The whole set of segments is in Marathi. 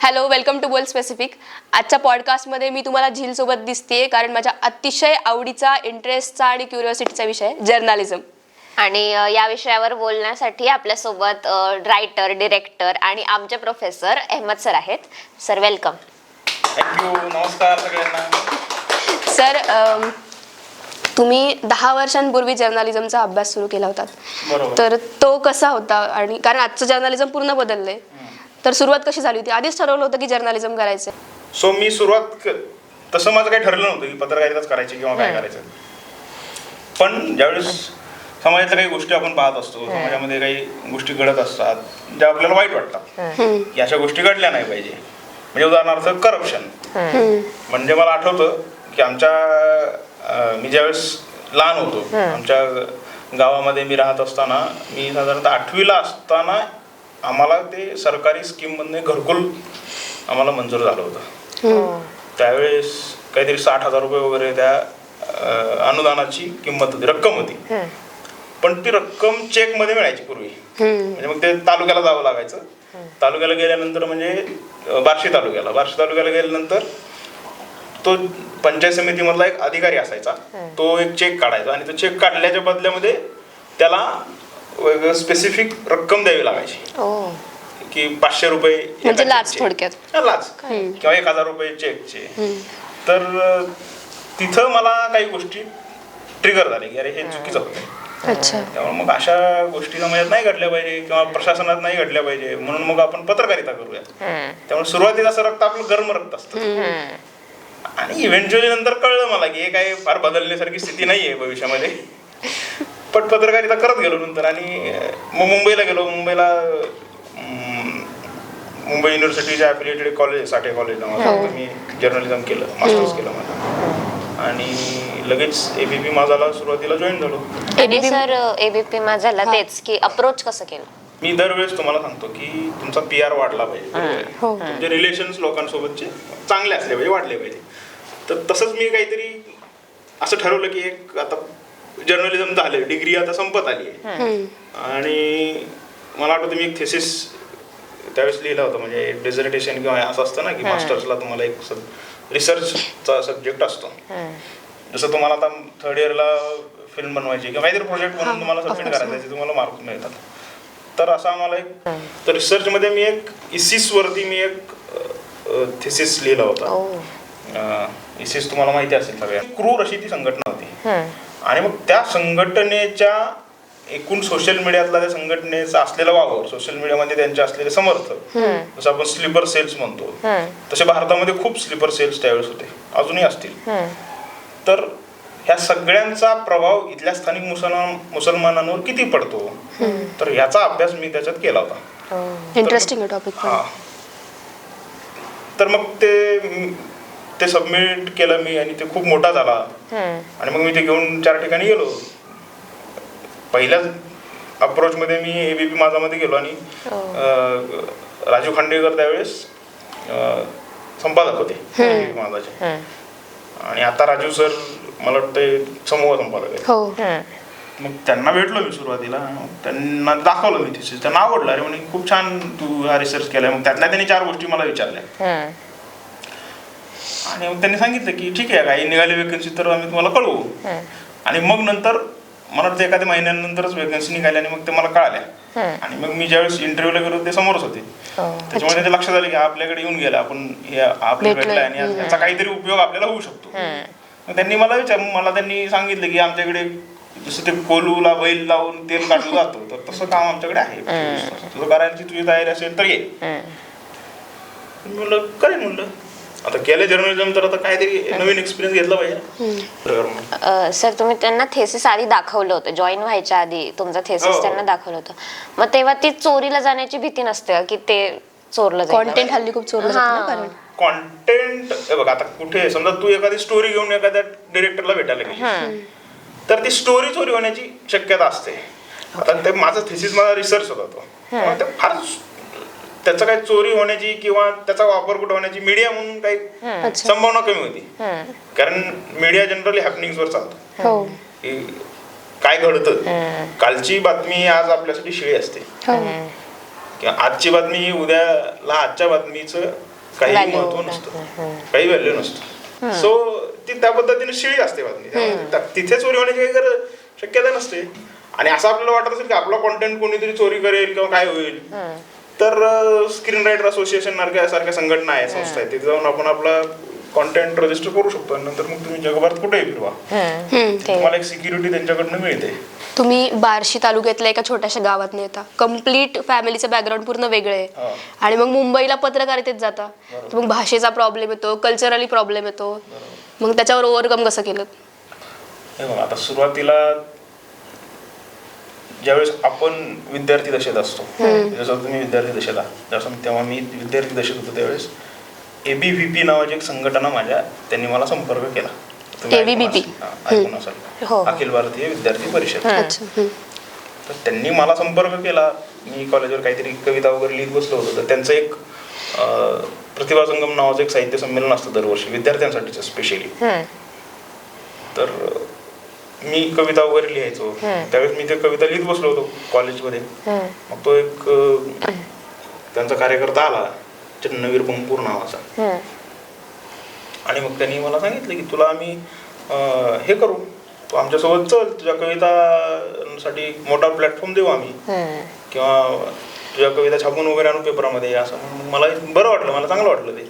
Hello, welcome to world specific. आजच्या पॉडकास्टमध्ये मी तुम्हाला झीलसोबत दिसते कारण माझ्या अतिशय आवडीचा, इंटरेस्टचा आणि क्युरिओसिटीचा विषय जर्नालिझम. आणि या विषयावर बोलण्यासाठी आपल्यासोबत रायटर, डिरेक्टर आणि आमचे प्रोफेसर अहमद सर आहेत. Sir welcome. थँक्यू. नमस्कार सगळ्यांना. सर, तुम्ही 10 वर्षांपूर्वी जर्नालिझमचा अभ्यास सुरू केला होता. बरोबर. तर तो कसा होता? आणि कारण आजचं जर्नालिझम पूर्ण बदललंय, तर सुरुवात कशी झाली होती? आधीच ठरवलं होतं की जर्नालिझम करायचं? सो मी तसं माझं काही ठरलं नव्हतं की पत्रकारिताच करायची किंवा काय करायचं. पण ज्यावेळेस समाजातल्या काही गोष्टी आपण पाहत असतो, समाजामध्ये काही गोष्टी घडत असतात ज्या आपल्याला वाईट वाटतात की अशा गोष्टी घडल्या नाही पाहिजे. म्हणजे उदाहरणार्थ करप्शन. म्हणजे मला आठवतं की मी ज्यावेळेस लहान होतो, आमच्या गावामध्ये मी राहत असताना, मी साधारणतः 8वीला असताना आम्हाला ते सरकारी स्कीममधनं घरकुल आम्हाला मंजूर झालं होतं. त्यावेळेस काहीतरी 60,000 रुपये वगैरे त्या अनुदानाची किंमत होती, रक्कम होती. पण ती रक्कम चेकमध्ये मिळायची पूर्वी. म्हणजे मग ते तालुक्याला जावं लागायचं. तालुक्याला गेल्यानंतर म्हणजे बार्शी तालुक्याला गेल्यानंतर तो पंचायत समितीमधला एक अधिकारी असायचा, तो एक चेक काढायचा आणि तो चेक काढल्याच्या बदल्यामध्ये त्याला स्पेसिफिक रक्कम द्यावी लागायची की 500 रुपये म्हणजे लाच, थोडक्यात लाच, किंवा 1000 रुपये चेकचे. तर तिथं मला काही गोष्टी ट्रिगर झाले की अरे हे चुकीचं होतं. अच्छा. त्यामुळे मग अशा गोष्टी समाजात नाही घडल्या पाहिजे किंवा प्रशासनात नाही घडल्या पाहिजे, म्हणून मग आपण पत्रकारिता करूया. त्यामुळे सुरुवातीला असं रक्त आपलं गरम रक्त असतं. आणि इव्हेंच्युअली नंतर कळलं मला की हे काही फार बदलण्यासारखी स्थिती नाहीये भविष्यामध्ये. पण पत्रकारिता करत गेलो नंतर आणि मग मुंबईला गेलो. मुंबई युनिव्हर्सिटीच्या ॲफिलिएटेड कॉलेज, साठे कॉलेजला मी जर्नलिझम केलं, मास्टर्स केलं माझं. आणि लगेच एबीपी माझाला सुरुवातीला जॉईन झालो. आणि सर एबीपी माझाला तेच की अप्रोच कसं केलं? मी दरवेळेस तुम्हाला सांगतो की तुमचा PR वाढला पाहिजे, तुमचे रिलेशन्स लोकांसोबतचे चांगले असले पाहिजे, वाढले पाहिजे. तर तसंच मी काहीतरी असं ठरवलं की एक आता जर्नलिझम झालं, डिग्री आता संपत आली आहे. आणि मला आठवतं मी एक थेसिस त्यावेळेस लिहिला होता, म्हणजे डिझर्टेशन किंवा असं असतं ना की मास्टर्सला तुम्हाला एक रिसर्चचा सब्जेक्ट असतो. जसं तुम्हाला आता 3rd इयरला फिल्म बनवायची किंवा काहीतरी प्रोजेक्ट म्हणून तुम्हाला सबमिट करायचं, तुम्हाला मार्क्स मिळतात. तर असं आम्हाला तर रिसर्चमध्ये मी एक इसिस वरती मी एक थेसिस लिहिला होता. इसिस तुम्हाला माहिती असेल सगळ्या, क्रूर अशी ती संघटना होती. आणि मग त्या संघटनेच्या एकूण सोशल मीडियातला त्या संघटनेचा असलेला वावर, सोशल मीडियामध्ये त्यांचे असलेले समर्थक, जसं आपण स्लीपर सेल्स म्हणतो, तसे भारतामध्ये खूप स्लीपर सेल्स त्यावेळेस होते, अजूनही असतील. तर ह्या सगळ्यांचा प्रभाव इथल्या स्थानिक मुसलमानांवर किती पडतो, तर याचा अभ्यास मी त्याच्यात केला होता. Interesting topic. तर मग ते सबमिट केलं मी आणि ते खूप मोठा झाला. आणि मग मी ते घेऊन 4 ठिकाणी गेलो. पहिल्याच अप्रोचमध्ये मी एबीपी माझामध्ये गेलो आणि राजू खांडेकर त्यावेळेस संपादक होते एबीपी माझाचे. आणि आता राजू सर मला वाटतं समूह संपादक आहे. मग त्यांना भेटलो मी सुरुवातीला, त्यांना दाखवलं मी थिसिस. त्यांना आवडलं. अरे म्हणे खूप छान तू हा रिसर्च केलाय. मग त्यातल्या त्यांनी 4 गोष्टी मला विचारल्या. आणि मग त्यांनी सांगितलं की ठीक आहे, काही निघाली वेकन्सी तर आम्ही तुम्हाला कळवू. आणि मग नंतर मला वाटतं एखाद्या महिन्यानंतरच वेकन्सी निघाल्या आणि मग ते मला कळाल्या. आणि मग मी ज्यावेळेस इंटरव्ह्यूला गेलो ते समोरच होते. त्याच्यामुळे त्यांच्या लक्षात आलं की आपल्याकडे येऊन गेला, आपण हे आपल्याला भेटलाय आणि याचा काहीतरी उपयोग आपल्याला होऊ शकतो. मग त्यांनी मला त्यांनी सांगितलं की आमच्याकडे जसं ते कोलूला बैल लावून तेल काढलं जातं, तर तसं काम आमच्याकडे आहे. तुझं करायची तुझी तयारी असेल तर ये. म्हणलं करेन. म्हणलं आता केलं जर्नलिझम तर आता काहीतरी नवीन एक्सपिरियन्स घेतला पाहिजे. सर तुम्ही त्यांना थेसिस आधी दाखवलं होतं, जॉईन व्हायच्या आधी तुमचा थेसिस त्यांना दाखवलं होतं. मग तेव्हा ती चोरीला जाण्याची भीती नसते की ते चोरलं जाईल? कॉन्टेंट हल्ली खूप चोरलं जातं ना. कॉन्टेंट बघ, आता कुठे समजा तू एखादी स्टोरी घेऊन एखाद्या डिरेक्टरला भेटायला गेली तर ती स्टोरी चोरी होण्याची शक्यता असते. आता ते माझा रिसर्च होता तो, ते फार त्याचं काही चोरी होण्याची किंवा त्याचा वापर कुठे होण्याची मीडिया म्हणून काही संभावना कमी होती. कारण मीडिया जनरली हॅपनिंग्सवर चालतो. काय घडतं, कालची बातमी आज आपल्यासाठी शिळी असते किंवा आजची बातमी उद्याला आजच्या बातमीचं काही Value महत्व नसतं, काही व्हॅल्यू नसतं. सो ती त्या पद्धतीने शिळी असते बातमी. त्यामुळे तिथे चोरी होण्याची काही शक्यता नसते. आणि असं आपल्याला वाटत असेल की आपला कॉन्टेंट कोणीतरी चोरी करेल किंवा काय होईल, तर स्क्रीन रायटर असोसिएशन सारख्या संघटना आहे, संस्था आहे, तिथे जाऊन आपण आपला कॉन्टेंट रजिस्टर करू शकतो. आणि नंतर मग तुम्ही जगभरात कुठेही फिरवा, तुम्हाला एक सिक्युरिटी त्यांच्याकडनं मिळते. तुम्ही बार्शी तालुक्यातल्या एका छोट्याशा गावात येता, कम्प्लीट फॅमिलीचं बॅकग्राऊंड पूर्ण वेगळं आहे, आणि मग मुंबईला पत्रकारितेत जाता, तर मग भाषेचा प्रॉब्लेम येतो, कल्चरली प्रॉब्लेम येतो, मग त्याच्यावर ओव्हरकम कसं केलं? आता सुरुवातीला ज्यावेळेस आपण विद्यार्थी दशेत असतो, जसं तुम्ही विद्यार्थी दशेत आहात, जसं तेव्हा मी विद्यार्थी दशेत होतो, त्यावेळेस ABVP नावाची एक संघटना त्यांनी मला संपर्क केला. ABVP ऐकून असाल, अखिल भारतीय विद्यार्थी परिषद. तर त्यांनी मला संपर्क केला. मी कॉलेजवर काहीतरी कविता वगैरे लिहित बसलो होतो, तर त्यांचं एक प्रतिभा संगम नावाचं एक साहित्य संमेलन असतं दरवर्षी विद्यार्थ्यांसाठीचं स्पेशली. तर मी कविता वगैरे लिहायचो, त्यावेळेस मी ते कविता लिहित बसलो होतो कॉलेजमध्ये. मग तो एक त्यांचा कार्यकर्ता आला, चन्नवीर पंपूर नावाचा, आणि मग त्यांनी मला सांगितलं की तुला आम्ही हे करू, तू आमच्यासोबत चल, तुझ्या कवितासाठी मोठा प्लॅटफॉर्म देऊ आम्ही, किंवा तुझ्या कविता छापून वगैरे आणू पेपरामध्ये, असं. मला बरं वाटलं, मला चांगलं वाटलं ते.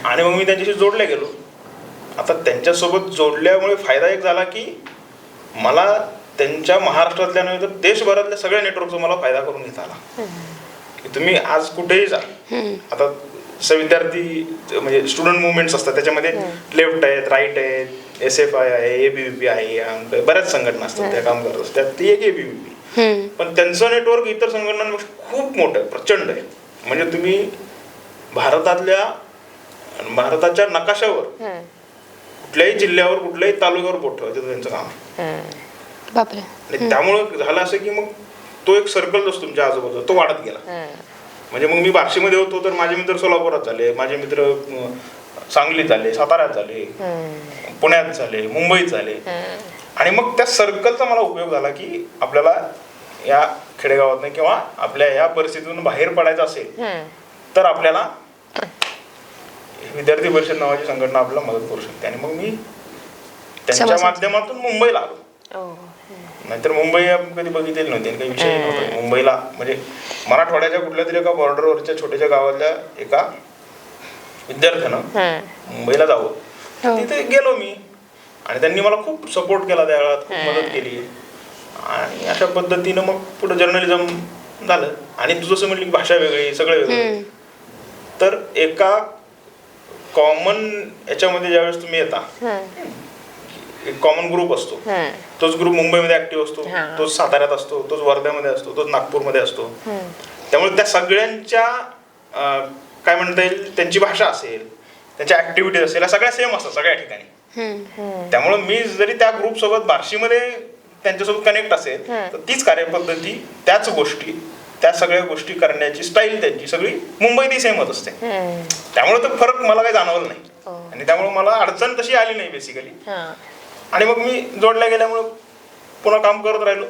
आणि मग मी त्यांच्याशी जोडल्या गेलो. आता त्यांच्यासोबत जोडल्यामुळे फायदा एक झाला की मला त्यांच्या महाराष्ट्रातल्या नव्हे तर देशभरातल्या सगळ्या नेटवर्कचा मला फायदा करून घेता आला. की तुम्ही आज कुठेही जा, आता जसं विद्यार्थी म्हणजे स्टुडंट मुवमेंट्स असतात, त्याच्यामध्ये लेफ्ट आहेत, राईट आहेत, SFI आहे, ABVP आहे, बऱ्याच संघटना असतात त्या काम करत असतात, त्यात ती एक ABVP. पण त्यांचं नेटवर्क इतर संघटनांपेक्षा खूप मोठं आहे, प्रचंड आहे. म्हणजे तुम्ही भारताच्या नकाशावर कुठल्याही जिल्ह्यावर, कुठल्याही तालुक्यावर बोट ठेवायचं त्यांचं काम आहे. बापरे. आणि त्यामुळं झालं असं की मग तो एक सर्कल असतो तुमच्या आजूबाजूला, तो वाढत गेला. म्हणजे मग मी बार्शीमध्ये होतो तर माझे मित्र सोलापुरात झाले, माझे मित्र सांगलीत झाले, साताऱ्यात झाले, पुण्यात झाले, मुंबईत झाले. आणि मग त्या सर्कलचा मला उपयोग झाला की आपल्याला या खेडेगावात किंवा आपल्या या परिस्थितीतून बाहेर पडायचं असेल तर आपल्याला विद्यार्थी परिषद नावाची संघटना आपल्याला मदत करू शकते. आणि मग मी त्यांच्या माध्यमातून मुंबईला आलो. नाहीतर मुंबई कधी बघितलेली नव्हती, काही विषय नव्हता मुंबईला. म्हणजे मराठवाड्याच्या कुठल्या तरी एका बॉर्डरवरच्या छोट्याशा गावातल्या एका विद्यार्थ्यानं मुंबईला जावं, तिथे गेलो मी. आणि त्यांनी मला खूप सपोर्ट केला, त्या वेळात खूप मदत केली. आणि अशा पद्धतीनं मग पुढे जर्नलिझम झालं. आणि तू जसं म्हटली की भाषा वेगळी, सगळं वेगळं, तर एका कॉमन याच्यामध्ये ज्यावेळेस तुम्ही येता, एक कॉमन ग्रुप असतो, तोच ग्रुप मुंबईमध्ये ऍक्टिव्ह असतो, तोच साताऱ्यात असतो, तोच वर्ध्यामध्ये असतो, तोच नागपूरमध्ये असतो. त्यामुळे त्या सगळ्यांच्या काय म्हणता येईल, त्यांची भाषा असेल, त्यांच्या ऍक्टिव्हिटीज असेल, या सगळ्या सेम असतात सगळ्या ठिकाणी. त्यामुळे मी जरी त्या ग्रुप सोबत बार्शीमध्ये त्यांच्यासोबत कनेक्ट असेल तर तीच कार्यपद्धती, त्याच गोष्टी, त्या सगळ्या गोष्टी करण्याची स्टाईल त्यांची सगळी मुंबईतही सेमच असते. त्यामुळे तो फरक मला काही जाणवलं नाही, आणि त्यामुळे मला अडचण तशी आली नाही बेसिकली. आणि मग मी जोडल्या गेल्यामुळे पुन्हा काम करत राहिलो.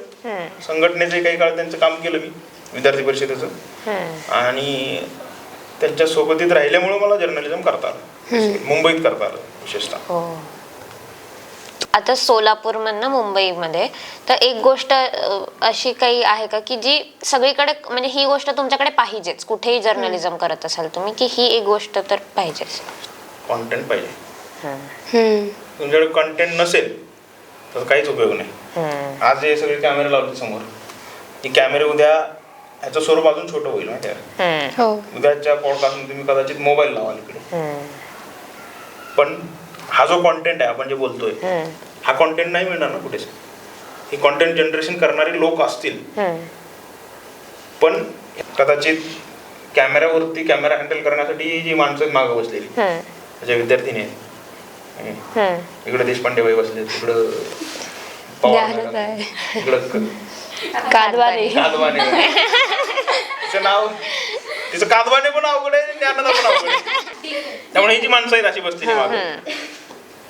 संघटनेचे काही काळ त्यांचं काम केलं मी, विद्यार्थी परिषदेचं, आणि त्यांच्या सोबतीत राहिल्यामुळे मला जर्नलिझम करता आलं, मुंबईत करता आलं विशेषतः. आता सोलापूरमधनं मुंबईमध्ये, तर एक गोष्ट अशी काही आहे का की जी सगळीकडे, म्हणजे ही गोष्ट तुमच्याकडे पाहिजेच कुठेही जर्नलिझम करत असाल तुम्ही, की ही एक गोष्ट तर पाहिजेच? कॉन्टेंट पाहिजे. तुमच्याकडे कंटेंट नसेल तर काहीच उपयोग नाही. आज हे सगळे कॅमेरे लावले समोर, ही कॅमेरे उद्या ह्याचं स्वरूप अजून छोटं होईल माहिती आहे. उद्याच्या पॉडकास्ट तुम्ही कदाचित मोबाईल लावाल इकडे, पण हा जो कॉन्टेंट आहे आपण जे बोलतोय, हा कॉन्टेंट नाही मिळणार ना कुठेच. हे कॉन्टेंट जनरेशन करणारे लोक असतील, पण कदाचित कॅमेऱ्यावरती कॅमेरा हँडल करण्यासाठी जी माणसं मागं बसलेली, त्याच्या विद्यार्थीने, इकडे देशपांडे भाई बसले, तिकडं इकडं कादवाने, तिचं नाव, तिचं कादवाने पण अवघड आहे, ज्ञानाला पण अवघड आहे. त्यामुळे ही जी माणसं आहेत अशी बसलेली मागं,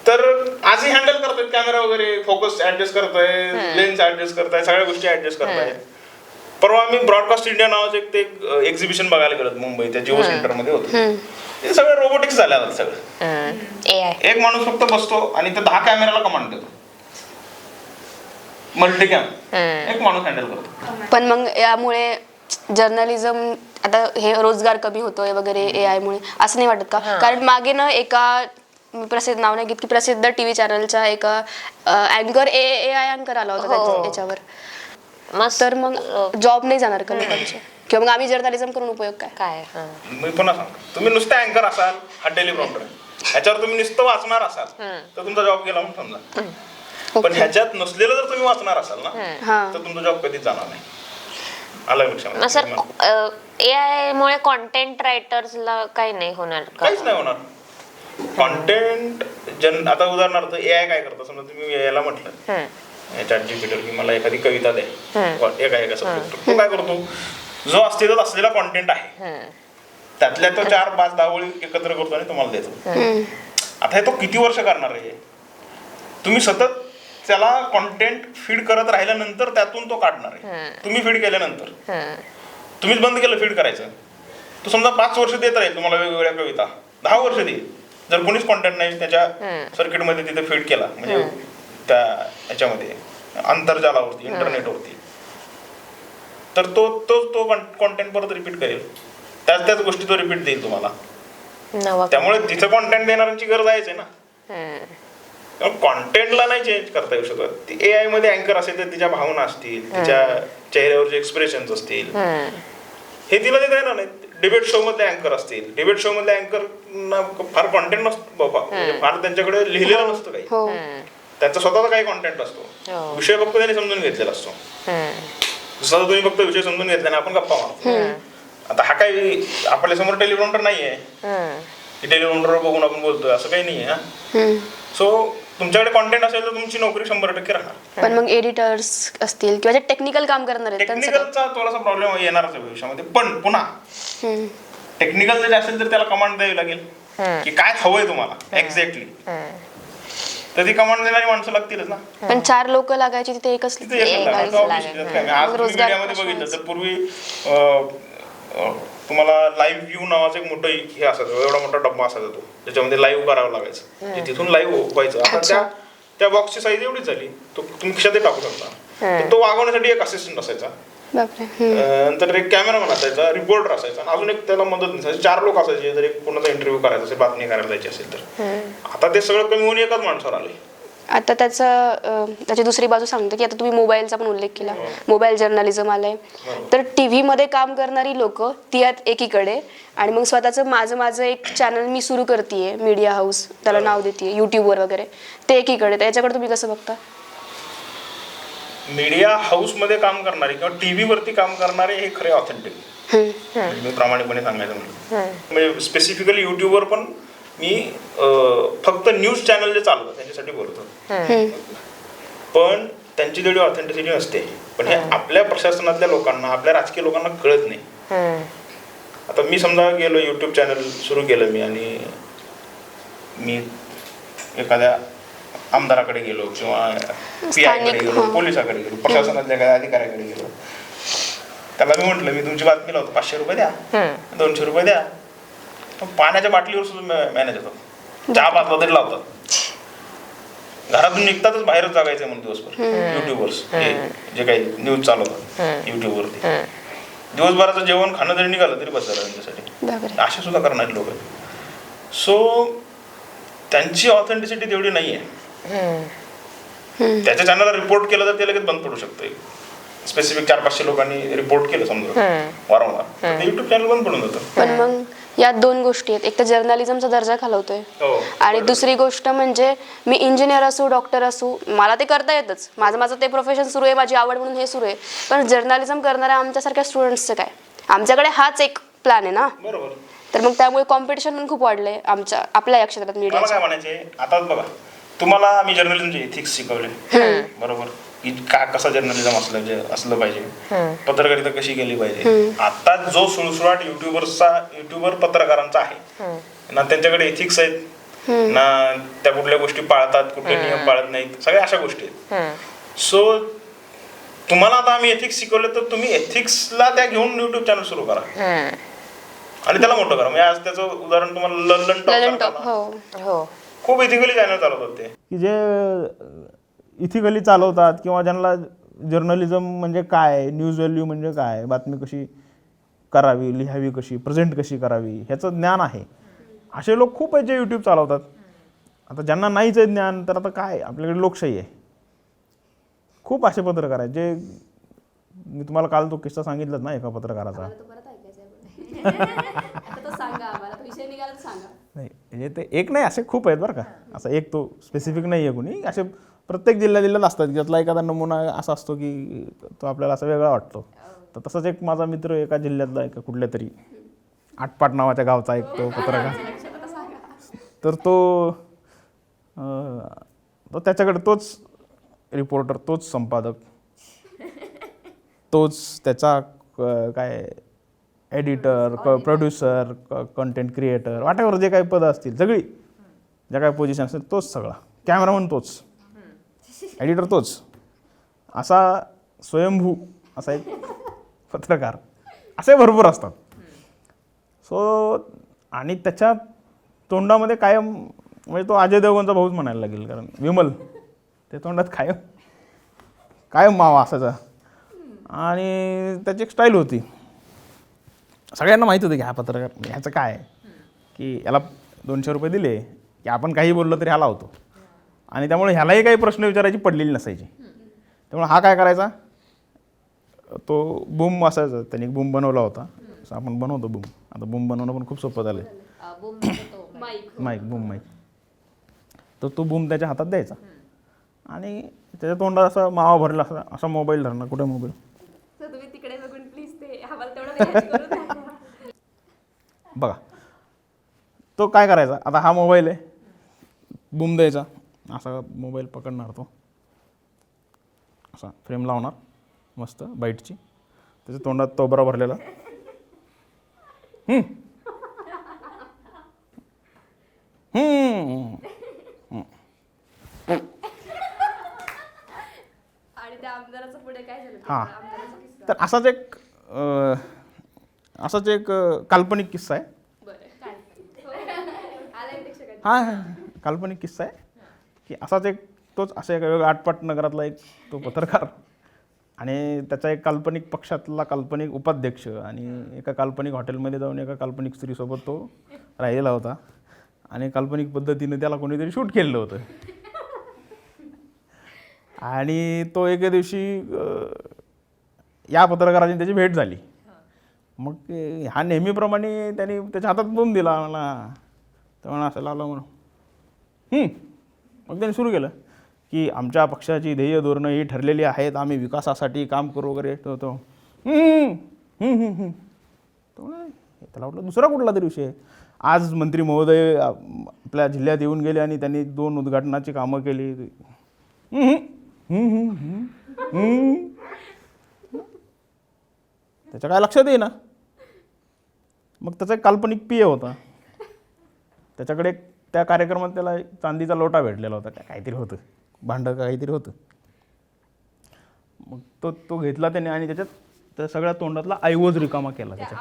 तर आजही हँडल करतायत कॅमेरा वगैरे, फोकस ऍडजस्ट करताय, लेन्स ऍडजस्ट करताय, सगळ्या गोष्टी ऍडजस्ट करताय. परवा आम्ही ब्रॉडकास्ट इंडिया नावाचं एक एक्झिबिशन बघायला गेलो मुंबई, त्या जिओ सेंटरमध्ये होतं. हे सगळं रोबोटिक्स झालं आता सगळं. AI. एक माणूस फक्त बसतो आणि ते 10 कॅमेराला कमांड देतो. मल्टीकॅम एक माणूस हँडल करतो. पण मग यामुळे जर्नलिझम आता हे रोजगार कमी होतोय वगैरे AI मुळे असं नाही वाटत का? कारण मागे ना एका मी प्रसिद्ध नाव नाही घेत की प्रसिद्ध टीव्ही चॅनलच्या एका अँकर AI अँकर आला होता त्याच्यावर. तर मग जॉब नाही जाणार का लोकांचे? किंवा मग आम्ही जर्नलिझम करून उपयोग काय? काय मी पुन्हा सांगतो, तुम्ही नुसते अँकर असाल हा टेलिप्रॉम्प्टर ह्याच्यावर तुम्ही नुसतं वाचणार असाल तर तुमचा जॉब गेला म्हणून समजा. पण ह्याच्यात नसलेलं जर तुम्ही वाचणार असाल ना तर तुमचा जॉब कधीच जाणार नाही. आलं लक्षात? सर AI मुळे कॉन्टेंट रायटर्सला काही नाही होणार का? काहीच नाही होणार. कॉन्टेंट आता उदाहरणार्थ AI काय करतं, समजा तुम्ही याला म्हटलं ChatGPT की मला एखादी कविता द्या एका सब्जेक्ट, तो काय करतो, जो अस्तित्वात असलेला कॉन्टेंट आहे त्यातल्या तो 4-5-10 ओळी एकत्र करतो आणि तुम्हाला देतो. आता हे तो किती वर्ष करणार आहे? तुम्ही सतत त्याला कॉन्टेंट फीड करत राहिल्यानंतर त्यातून तो काढणार आहे. तुम्ही फीड केल्यानंतर तुम्हीच बंद केलं फीड करायचं, तो समजा 5 वर्ष देत राहील तुम्हाला वेगवेगळ्या कविता, 10 वर्ष देईल. जर कोणीच कॉन्टेंट नाही त्याच्या सर्किटमध्ये तिथे फीड केला, म्हणजे त्या ह्याच्यामध्ये आंतरजालावरती इंटरनेटवरती, तर तो कॉन्टेंट परत रिपीट करेल, त्याच गोष्टी तो रिपीट देईल तुम्हाला. त्यामुळे तिथं कॉन्टेंट देणाऱ्यांची गरज आहेच आहे ना. कॉन्टेंटला नाही चेंज करता येऊ शकत. ती AI मध्ये अँकर असेल तर तिच्या भावना असतील, तिच्या चेहऱ्यावरचे एक्सप्रेशन्स असतील, हे तिला देता येणार नाही. डिबेट शो मधले अँकर असतील, डिबेट शो मधले अँकर फार कॉन्टेंट नसतो बाबा, फार त्यांच्याकडे लिहिलेलं नसतं काही, त्यांचा स्वतःचा काही कॉन्टेंट असतो, विषय फक्त त्यांनी समजून घेतलेला असतो. जसं तुम्ही फक्त विषय समजून घेतला ना आपण गप्पा मारतो. आता हा काही आपल्या समोर टेलिप्रॉम्प्टर नाहीये, टेलिप्रॉम्प्टर बघून आपण बोलतोय असं काही नाहीये. सो तुमच्याकडे कॉन्टेंट असेल तर तुमची नोकरी 100% राहणार. पण मग एडिटर्स असतील किंवा जे टेक्निकल काम करणार आहेत टेक्निकलचा थोडासा प्रॉब्लेम येणारच आहे भविष्यामध्ये. पण पुन्हा टेक्निकल जर असेल तर त्याला कमांड द्यावी लागेल की काय हवंय तुम्हाला एक्झॅक्टली, तर ती कमांड देणारी माणसं लागतीलच ना. पण 4 लोक लागायची तिथे एकच आज तुम्ही मीडियामध्ये बघितलं तर पूर्वी तुम्हाला लाईव्ह व्ह्यू नावाचं एक मोठं हे असायचं, एवढा मोठा डब्बा असायचा तो, ज्याच्यामध्ये लाईव्ह करावं लागायचं, तिथून लाईव्ह व्हायचं. आता त्या बॉक्सची साईज एवढीच झाली, तो तुम्ही खिशात टाकू शकता. तो वागवण्यासाठी एक असिस्टंट असायचा, नंतर एक कॅमेरामॅन असायचा, रिपोर्टर असायचा, अजून एक त्याला मदत नसायची. 4 लोक असायचे जर एक कोणाचा इंटरव्ह्यू करायचा असेल, बातमी करायला जायची असेल तर. आता ते सगळं कमी होऊन एकाच माणसावर आले. आता त्याची दुसरी बाजू सांगतो की आता तुम्ही मोबाईलचा पण उल्लेख केला, मोबाईल जर्नलिझम आलंय, तर टीव्ही मध्ये काम करणारी लोक ती एकीकडे, आणि मग स्वतःचं माझं एक चॅनल मी सुरू करतेय, मीडिया हाऊस त्याला नाव देते, युट्यूबवर वगैरे, ते एकीकडे. त्याच्याकडे तुम्ही कसं बघता? मीडिया हाऊस मध्ये काम करणारे किंवा टीव्ही वरती काम करणारे हे खरे ऑथेंटिक, मी प्रामाणिकपणे सांगायचं म्हणजे स्पेसिफिकली युट्यूबवर पण मी फक्त न्यूज चॅनल जे चालवतात त्यांच्यासाठी बोलतो, पण त्यांची तेवढी ऑथेंटिसिटी नसते. पण हे आपल्या प्रशासनातल्या लोकांना, आपल्या राजकीय लोकांना कळत नाही. आता मी समजा गेलो युट्यूब चॅनल सुरू केलं मी, आणि मी एखाद्या आमदाराकडे गेलो किंवा PI कडे गेलो, पोलिसाकडे गेलो, प्रशासनातल्या काही अधिकाऱ्याकडे गेलो, त्याला मी म्हटलं मी तुमची बातमी लावतो, 500 रुपये द्या, 200 रुपये द्या. पाण्याच्या बाटलीवर सुद्धा मॅनेज होतात, चहा पाचला तरी लावतात. घरातून निघतातच बाहेरच जागायचं म्हणून दिवसभर युट्यूबर्स जे काही न्यूज चालवतात युट्यूबवरती, दिवसभराचं जेवण खाणं जरी निघालं तरी बस झालं त्यांच्यासाठी. असे सुद्धा करणारे लोक आहेत. सो त्यांची ऑथेंटिसिटी तेवढी नाहीये. त्याच्या चॅनलला रिपोर्ट केलं तर ते लगेच बंद पडू शकतं. स्पेसिफिक 400-500 लोकांनी रिपोर्ट केलं समजा वारंवार, ते युट्यूब चॅनल बंद पडून जातं. पण मग यात 2 गोष्टी आहेत, एक तर जर्नलिझमचा दर्जा खालवतोय, आणि दुसरी गोष्ट म्हणजे मी इंजिनियर असू, डॉक्टर असू, मला ते करता येतच, माझं ते प्रोफेशन सुरू आहे, माझी आवड म्हणून हे सुरू आहे. पण जर्नलिझम करणाऱ्या आमच्यासारख्या स्टुडंट्सचं काय? आमच्याकडे हाच एक प्लॅन आहे ना. बरोबर. तर मग त्यामुळे कॉम्पिटिशन पण खूप वाढलंय आपल्या या क्षेत्रात मीडिया. काय म्हणायचे, आता बघा तुम्हाला मी जर्नलिझमचे एथिक्स शिकवले, बरोबर, की कसा जर्नलिझम असलं पाहिजे, पत्रकारिता कशी केली पाहिजे. आता जो सुळसुळाट युट्यूबर पत्रकारांचा आहे ना, त्यांच्याकडे एथिक्स आहेत ना, त्या कुठल्या गोष्टी पाळतात, कुठले नियम पाळत नाहीत, सगळ्या अशा गोष्टी आहेत. सो तुम्हाला आता आम्ही एथिक्स शिकवले तर तुम्ही एथिक्सला त्या घेऊन युट्यूब चॅनल सुरू करा. आणि त्याला मोठं करा. म्हणजे आज त्याचं उदाहरण तुम्हाला ललन टॉप. हो खूप इथिकली चॅनल चालवतात ते, की जे इथिकली चालवतात किंवा ज्यांना जर्नलिझम म्हणजे काय, न्यूज व्हॅल्यू म्हणजे काय, बातमी कशी करावी, लिहावी कशी, प्रेझेंट कशी करावी ह्याचं ज्ञान आहे, असे लोक खूप आहेत जे यूट्यूब चालवतात. आता ज्यांना नाहीच आहे ज्ञान तर आता काय, आपल्याकडे लोकशाही आहे. खूप असे पत्रकार आहेत जे, मी तुम्हाला काल तो किस्सा सांगितलाच ना एका पत्रकाराचा. नाही म्हणजे ते एक नाही, असे खूप आहेत बरं का. असं एक तो स्पेसिफिक नाही आहे कुणी, असे प्रत्येक जिल्ह्यात असतात. त्यातला एखादा नमुना असा असतो की तो आपल्याला असा वेगळा वाटतो. तर तसंच एक माझा मित्र एका जिल्ह्यातला एका कुठल्या तरी आटपाट नावाच्या गावचा एक तो पत्रकार, तर तो त्याच्याकडे तोच रिपोर्टर, तोच संपादक, तोच त्याचा काय एडिटर, प्रोड्युसर, कंटेंट क्रिएटर, वाटेवर जे काही पदं असतील सगळी, ज्या काही पोझिशन असतील तोच सगळा, कॅमेरामन तोच, एडिटर तोच, असा स्वयंभू असा एक पत्रकार, असे भरपूर असतात. सो आणि त्याच्या तोंडामध्ये कायम, म्हणजे तो अजय देवगणचा भाऊच म्हणायला लागेल, कारण विमल ते तोंडात कायम मावा असायचा. आणि त्याची एक स्टाईल होती, सगळ्यांना माहीत होतं की हा पत्रकार ह्याचं काय आहे, की याला 200 रुपये दिले की आपण काही बोललं तरी ह्याला होतो. आणि त्यामुळे ह्यालाही काही प्रश्न विचारायची पडलेली नसायची. त्यामुळे हा काय करायचा, तो बूम असायचा, त्याने एक बूम बनवला होता, असं आपण बनवतो बूम. आता बूम बनवणं पण खूप सोपं झालं आहे, माईक. तर तो बूम त्याच्या हातात द्यायचा आणि त्याच्या तोंडात असा मावा भरला असा मोबाईल धरणं. कुठे मोबाईल, बघा तो काय करायचा, आता हा मोबाईल आहे, बूम द्यायचा, असा मोबाईल पकडणार, तो असा फ्रेम लावणार मस्त बाईटची, त्याच्या तोंडात तोबरा भरलेला, हां. तर असाच एक काल्पनिक किस्सा आहे. हां काल्पनिक किस्सा आहे की असाच एक तोच असा एक वेगळा आटपाट नगरातला एक तो पत्रकार आणि त्याचा एक काल्पनिक पक्षातला काल्पनिक उपाध्यक्ष आणि एका काल्पनिक हॉटेलमध्ये जाऊन एका काल्पनिक स्त्रीसोबत तो राहिलेला होता आणि काल्पनिक पद्धतीने त्याला कोणीतरी शूट केलेलं होतं. आणि तो एके दिवशी या पत्रकाराची त्याची भेट झाली. मग हा नेहमीप्रमाणे त्याने त्याच्या हातात बूम दिला मला, तर म्हणा असं लावलं म्हणून. मग त्याने सुरू केलं की आमच्या पक्षाची ध्येय धोरणं ही ठरलेली आहेत, आम्ही विकासासाठी काम करू वगैरे. तो त्याला वाटलं दुसरा कुठला तरी विषय. आज मंत्री महोदय आपल्या जिल्ह्यात येऊन गेले आणि त्यांनी 2 उद्घाटनाची कामं केली. त्याच्या काय लक्षात येईना. मग त्याचा एक काल्पनिक पिय होता, त्याच्याकडे त्या कार्यक्रमात त्याला चांदीचा लोटा भेटलेला होता, काहीतरी होतं, भांडं काहीतरी होतं. मग तो घेतला त्याने आणि त्याच्यात त्या सगळ्या तोंडातला ऐवज रिकामा केला त्याचा.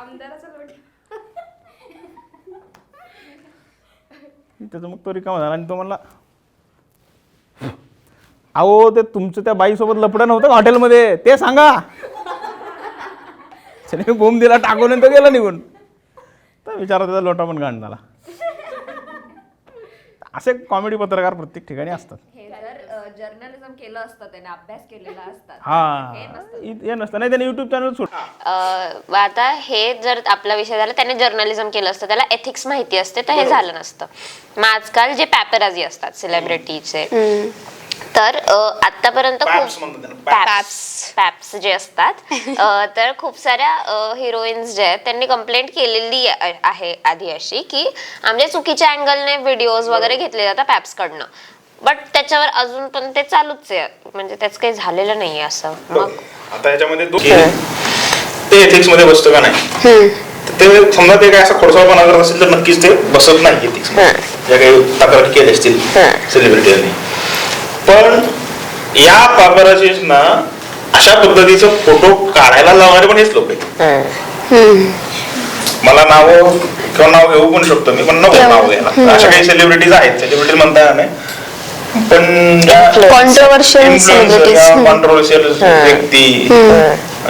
मग तो रिकामा झाला आणि तो म्हणला, अहो ते तुमचं त्या बाईसोबत लपडं नव्हतं का हॉटेलमध्ये, ते सांगा. त्याने बोंब दिला टाकून तो गेला निघून. तर विचारा त्याचा लोटा पण घाण झाला. असे कॉमेडी पत्रकार प्रत्येक ठिकाणी असतात. जर्नलिझम केलं असतं, त्याने अभ्यास केलेला असतात. हा हे नसतं, नाही त्याने युट्यूब चॅनल सोड. आता हे जर आपला विषय झाला, त्याने जर्नलिझम केलं असतं, त्याला एथिक्स माहिती असते, तर हे झालं नसतं. मग आजकाल जे पॅपराझी असतात सेलिब्रिटीचे, तर आतापर्यंत खूप पॅप्स जे असतात, तर खूप साऱ्या हिरोईन्स जे आहेत त्यांनी कंप्लेंट केलेली आहे आधी अशी की आमच्या चुकीच्या अँगलने व्हिडिओज वगैरे घेतले जातात पॅप्स कडनं. बट त्याच्यावर अजून पण ते चालूच आहे, म्हणजे त्याच काही झालेलं नाहीये असं. मग आता याच्यामध्ये ते एथिक्स मध्ये बसतं का नाही, ते समजा ते काय असा खोडसाळपणा करत असेल तर नक्कीच ते बसत नाही एथिक्स मध्ये, ज्या काही तक्रारी केल्या असतील सेलिब्रिटींनी. पण या पापराचीजना अशा पद्धतीचं फोटो काढायला लावणारे पण हेच लोक आहेत. मला नाव किंवा नाव घेऊ पण शकतो मी, पण नको नाव घ्यायला. अशा काही सेलिब्रिटीज आहेत, सेलिब्रिटी म्हणता येणार नाही, पण Controversial celebrities. कॉन्ट्रोवर्शियल व्यक्ती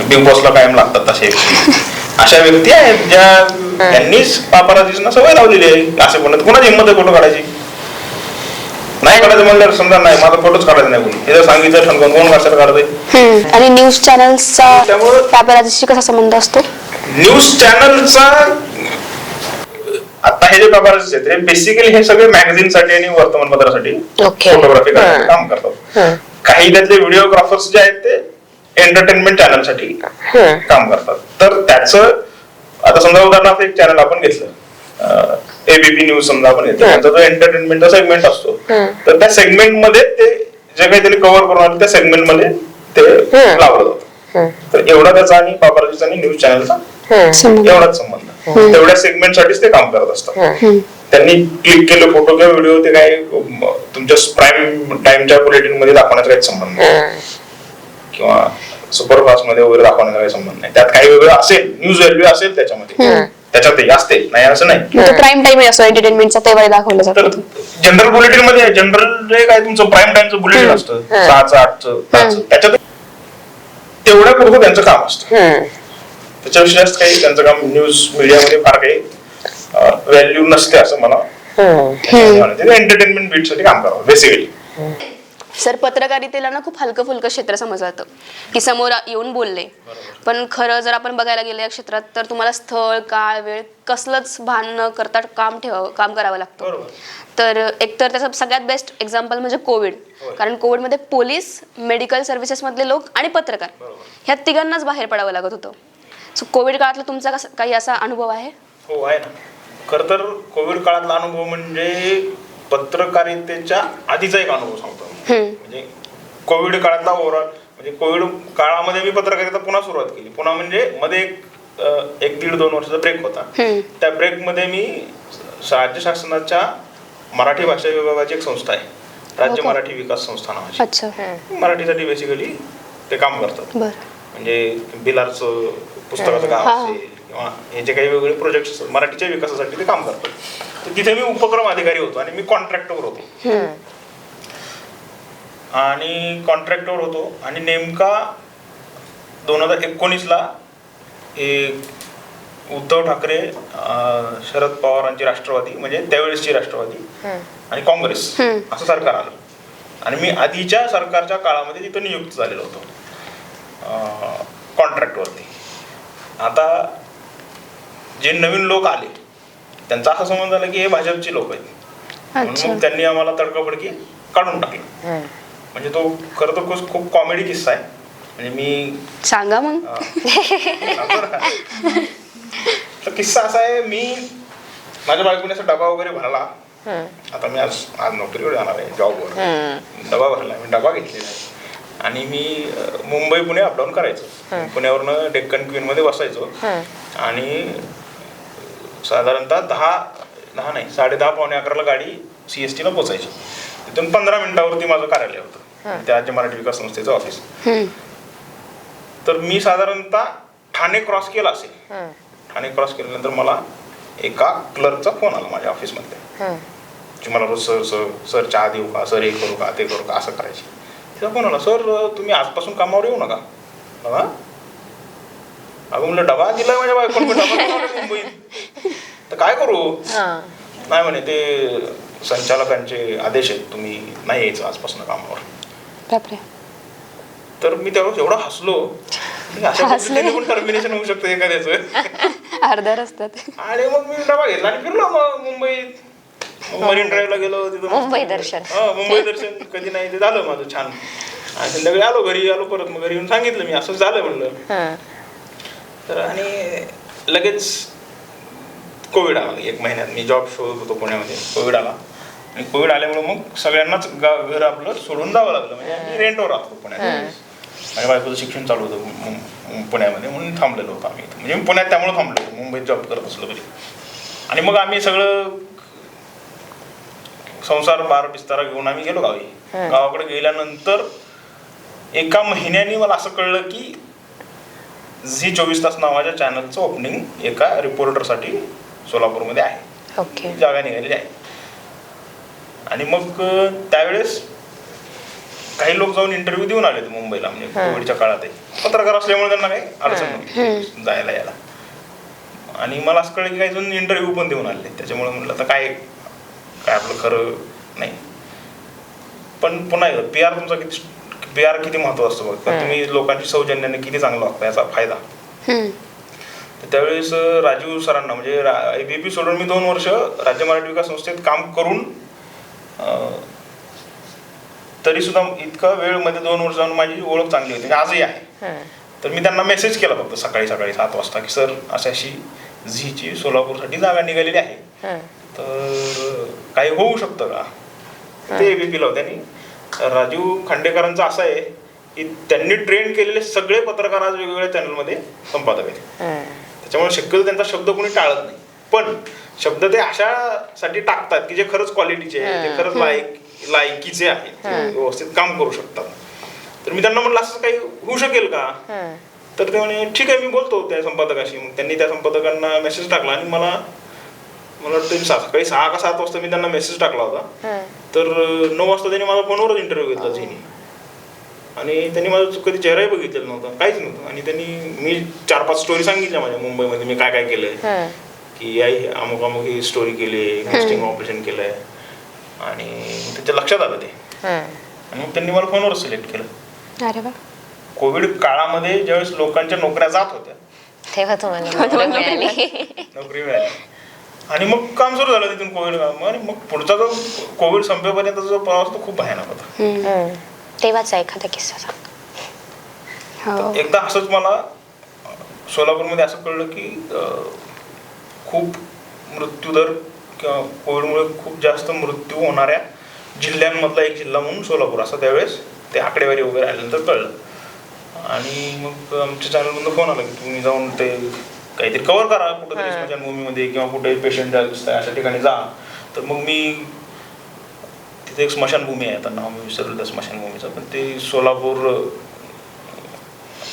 बिग बॉसला कायम लागतात तसे व्यक्ती. अशा व्यक्ती आहेत ज्या त्यांनीच पापाराजींना सवय लावलेली आहे. असे म्हणत कोणाची हिंमत आहे फोटो काढायची? नाही काढायचं म्हणल्यावर समजा नाही माझा फोटोच काढायचा नाही कोणी, हे जर सांगितलं ठणकावून कोण कशाला काढतंय? आणि न्यूज चॅनल्सचा त्यामुळं पॅपराझीशी कसा संबंध असतो? न्यूज चॅनलचा आता हे जे पेपर्स आहेत हे बेसिकली हे सगळे मॅगझिन साठी आणि वर्तमानपत्रासाठी Okay. फोटोग्राफी करण्याचं काम करतात. काही त्यातले व्हिडिओग्राफर्स जे आहेत ते एंटरटेनमेंट चॅनल साठी काम करतात. तर त्याचं आता समजा उदाहरणार्थ एक चॅनल आपण घेतलं, एबीपी न्यूज समजा आपण घेतलं, त्यांचा जो एंटरटेनमेंटचा सेगमेंट असतो, तर त्या सेगमेंट मध्ये ते जे काही त्यांनी कव्हर करून आलं त्या सेगमेंट मध्ये ते लावलं जातं. तर एवढा त्याचा आणि पापाराजीचा आणि न्यूज चॅनलचा एवढाच संबंध. तेवढ्या सेगमेंट साठीच ते काम करत असतात. त्यांनी क्लिक केले फोटो किंवा व्हिडिओ, ते काय तुमच्या प्राईम टाइमच्या बुलेटिन मध्ये दाखवण्याचा काही संबंध नाही किंवा सुपरफास्ट मध्ये वगैरे दाखवण्याचा काही संबंध नाही. त्यात काही वेगळं असेल, न्यूज व्हॅल्यू असेल त्याच्यामध्ये, त्याच्यातही असते, नाही असं नाही. प्राईम टाइम असतो एंटरटेनमेंटचा, तेव्हा दाखवलं तर जातं. जनरल बुलेटिन मध्ये जनरल काय तुमचं प्राईम टाइमचं बुलेटिन असतं 6चं 8चं 10चं, त्याच्यात तेवढ्या पुरतं त्यांचं काम असतं. त्याच्याविषयी जास्त काही त्यांचं काम न्यूज मीडियामध्ये फार काही व्हॅल्यू नसते असं मला एंटरटेनमेंट बीट साठी काम करावं बेसिकली. सर, पत्रकारितेला ना खूप हलकं फुलकं क्षेत्र समजलं जातं की समोर येऊन बोलले, पण खरं जर आपण बघायला गेलं या क्षेत्रात तर तुम्हाला स्थळ काळ वेळ कसलंच भान न करता काम करावं लागतं. तर एकतर त्याचं सगळ्यात बेस्ट एक्झाम्पल म्हणजे कोविड. कारण कोविडमध्ये पोलीस, मेडिकल सर्व्हिसेस मधले लोक आणि पत्रकार ह्या तिघांनाच बाहेर पडावं लागत होतं. सो कोविड काळातला तुमचा काही असा अनुभव आहे? हो आहे ना. खर तर कोविड काळातला अनुभव म्हणजे पत्रकारितेच्या आधीचा एक अनुभव सांगतो. म्हणजे कोविड काळातला ओव्हरऑल म्हणजे कोविड काळामध्ये मी पत्रकारिता पुन्हा सुरुवात केली. पुन्हा म्हणजे मध्ये एक 1.5-2 वर्षाचा ब्रेक होता. त्या ब्रेकमध्ये मी राज्य शासनाच्या मराठी भाषा विभागाची एक संस्था आहे, राज्य मराठी विकास संस्था नावाची. मराठीसाठी बेसिकली ते काम करतात. म्हणजे बिलारचं पुस्तकाचं काम असेल किंवा हे जे काही वेगवेगळे प्रोजेक्ट असतात मराठीच्या विकासासाठी ते काम करतात. तर तिथे मी उपक्रम अधिकारी होतो आणि मी कॉन्ट्रॅक्टवर होतो. आणि नेमका 2019ला उद्धव ठाकरे, शरद पवारांची राष्ट्रवादी म्हणजे त्यावेळेसची राष्ट्रवादी आणि काँग्रेस असं सरकार आलं आणि मी आधीच्या सरकारच्या काळामध्ये तिथं नियुक्त झालेलो होतो कॉन्ट्रॅक्टवरती. आता जे नवीन लोक आले त्यांचा असा समज झाला की हे भाजपची लोक आहेत, म्हणून मग त्यांनी आम्हाला तडकाफडकी काढून टाकलं. म्हणजे तो खरं तर खूप कॉमेडी किस्सा आहे. म्हणजे मी सांगा मग. तर किस्सा असा आहे, मी माझ्या बायकोने असा डबा वगैरे भरला. आता मी आज नोकरीवर जाणार आहे, जॉबवर डबा भरला, मी डबा घेतलेला आहे आणि मी मुंबई पुणे अपडाऊन करायचो. पुण्यावरनं डेक्कन क्वीन मध्ये बसायचो आणि साधारणतः 10:30-10:15 गाडी CST ला पोचायची. तिथून 15 मिनिटावरती माझं कार्यालय होतं, त्या राज्य मराठी विकास संस्थेचं ऑफिस. तर मी साधारणतः ठाणे क्रॉस केला असेल. ठाणे क्रॉस केल्यानंतर मला एका क्लर्कचा फोन आला माझ्या ऑफिसमध्ये की मला रोज सर चहा देऊ का, सर हे करू का, ते करू का, असं करायचे. तिचा फोन आला, सर तुम्ही आजपासून कामावर येऊ नका. अगं म्हणलं डबा दिलाय माझ्या बायकोने मुंबईत, तर काय करू? नाही म्हणे ते संचालकांचे आदेश आहेत, तुम्ही नाही यायचं आजपासून कामावर. तर मी त्यावेळेस एवढा हसलो, अशा पद्धतीने पण टर्मिनेशन होऊ शकतं एखाद्याचं अर्ध्या रस्त्यात. आणि मग मी डबा घेतला आणि फिरलो मग मुंबईत. मरीन ड्राईव्हला गेलो, तिथं मुंबई दर्शन. मुंबई दर्शन कधी नाही ते झालं माझं छान. आणि संध्याकाळी आलो घरी, परत मग घरी येऊन सांगितलं मी असं झालं म्हणलं. तर आणि लगेच कोविड आला. 1 महिन्यात मी जॉब शोधत होतो पुण्यामध्ये, कोविड आला. आणि कोविड आल्यामुळे मग सगळ्यांनाच घर आपलं सोडून जावं लागलं. म्हणजे आम्ही रेंटवर राहतो पुण्यात. माझ्या बायकोचं शिक्षण चालू होतं पुण्यामध्ये, म्हणून थांबलेलो होतो आम्ही. म्हणजे मी पुण्यात त्यामुळे थांबलो होतो, मुंबईत जॉब करत असलो तरी. आणि मग आम्ही सगळं संसार बार बिस्तारा घेऊन आम्ही गेलो गावी. गावाकडे गेल्यानंतर 1 महिन्याने मला असं कळलं की झी 24 तास नावाच्या चॅनलचं ओपनिंग एका रिपोर्टरसाठी सोलापूरमध्ये आहे. ओके. जागा निघालेली आहे. आणि मग त्यावेळेस काही लोक जाऊन इंटरव्ह्यू देऊन आले मुंबईला, म्हणजे कोविडच्या काळात पत्रकार असल्यामुळे त्यांना काही अडचण नव्हती जायला यायला. आणि मला असं कळलं की काही जण इंटरव्ह्यू पण देऊन आले. त्याच्यामुळे म्हटलं तर काय आपलं खरं नाही. पण पुन्हा एकदा PR किती महत्वाचं असतं बघ. तुम्ही लोकांची सौजन्याने किती चांगलं वागता याचा फायदा. तर त्यावेळेस राजीव सरांना, म्हणजे ABP सोडून मी 2 वर्ष राज्य मराठी विकास संस्थेत काम करून तरी सुद्धा इतका वेळ मध्ये 2 वर्ष जाऊन माझी ओळख चांगली होती, आजही आहे. तर मी त्यांना मेसेज केला फक्त सकाळी 7 वाजता की सर अशी झीची सोलापूरसाठी जागा निघालेली आहे, तर काही होऊ शकतं का. ते ABPला होते. आणि राजीव खांडेकरांचं असं आहे की त्यांनी ट्रेन केलेले सगळे पत्रकार आज वेगवेगळ्या चॅनलमध्ये संपादक आहेत. त्याच्यामुळे शक्यतो त्यांचा शब्द कोणी टाळत नाही. पण शब्द ते अशासाठी टाकतात की जे खरंच क्वालिटीचे आहेत, जे खरंच लायकीचे आहेत, व्यवस्थित काम करू शकतात. तर मी त्यांना म्हटलं असं काही होऊ शकेल का. तर ते म्हणे ठीक आहे, मी बोलतो त्या संपादकाशी. मग त्यांनी त्या संपादकांना मेसेज टाकला आणि मला वाटतं सकाळी 6 का 7 वाजता मी त्यांना मेसेज टाकला होता. तर 9 वाजता त्यांनी माझा फोनवरच इंटरव्ह्यू घेतला झीनी. आणि त्यांनी माझा कधी चेहराही बघितलेला नव्हता, काहीच नव्हतं. आणि त्यांनी मी 4-5 स्टोरी सांगितल्या माझ्या मुंबईमध्ये मी काय केलंय, की आई अमुक ही स्टोरी केली, इन्व्हेस्टिंग ऑपरेशन केलंय. आणि त्यांच्या लक्षात आलं ते. आणि मग त्यांनी मला फोनवर सिलेक्ट केलं. अरे वा. कोविड काळामध्ये ज्यावेळेस लोकांच्या नोकऱ्या जात होत्या तेव्हा तुम्हाला नोकरी मिळाली. आणि मग काम सुरू झालं तिथून कोविड काम. आणि मग पुढचा जो कोविड संपेपर्यंतचा जो प्रवास तो खूप भयानक होता. तेव्हाचा एखादा किस्सा सांग. एकदा असंच मला सोलापूरमध्ये असं कळलं की खूप मृत्यूदर किंवा कोविडमुळे खूप जास्त मृत्यू होणाऱ्या जिल्ह्यांमधला एक जिल्हा म्हणून सोलापूर असं त्यावेळेस ते आकडेवारी वगैरे आल्यानंतर कळलं. आणि मग आमच्या चॅनलमधून फोन आला की तुम्ही जाऊन ते काहीतरी कव्हर करा कुठेतरी स्मशानभूमीमध्ये किंवा कुठे पेशंट दिसत अशा ठिकाणी जा. तर मग मी तिथे एक स्मशानभूमी आहे, आता नाव मी विसरलं त्या स्मशानभूमीचं, पण ते सोलापूर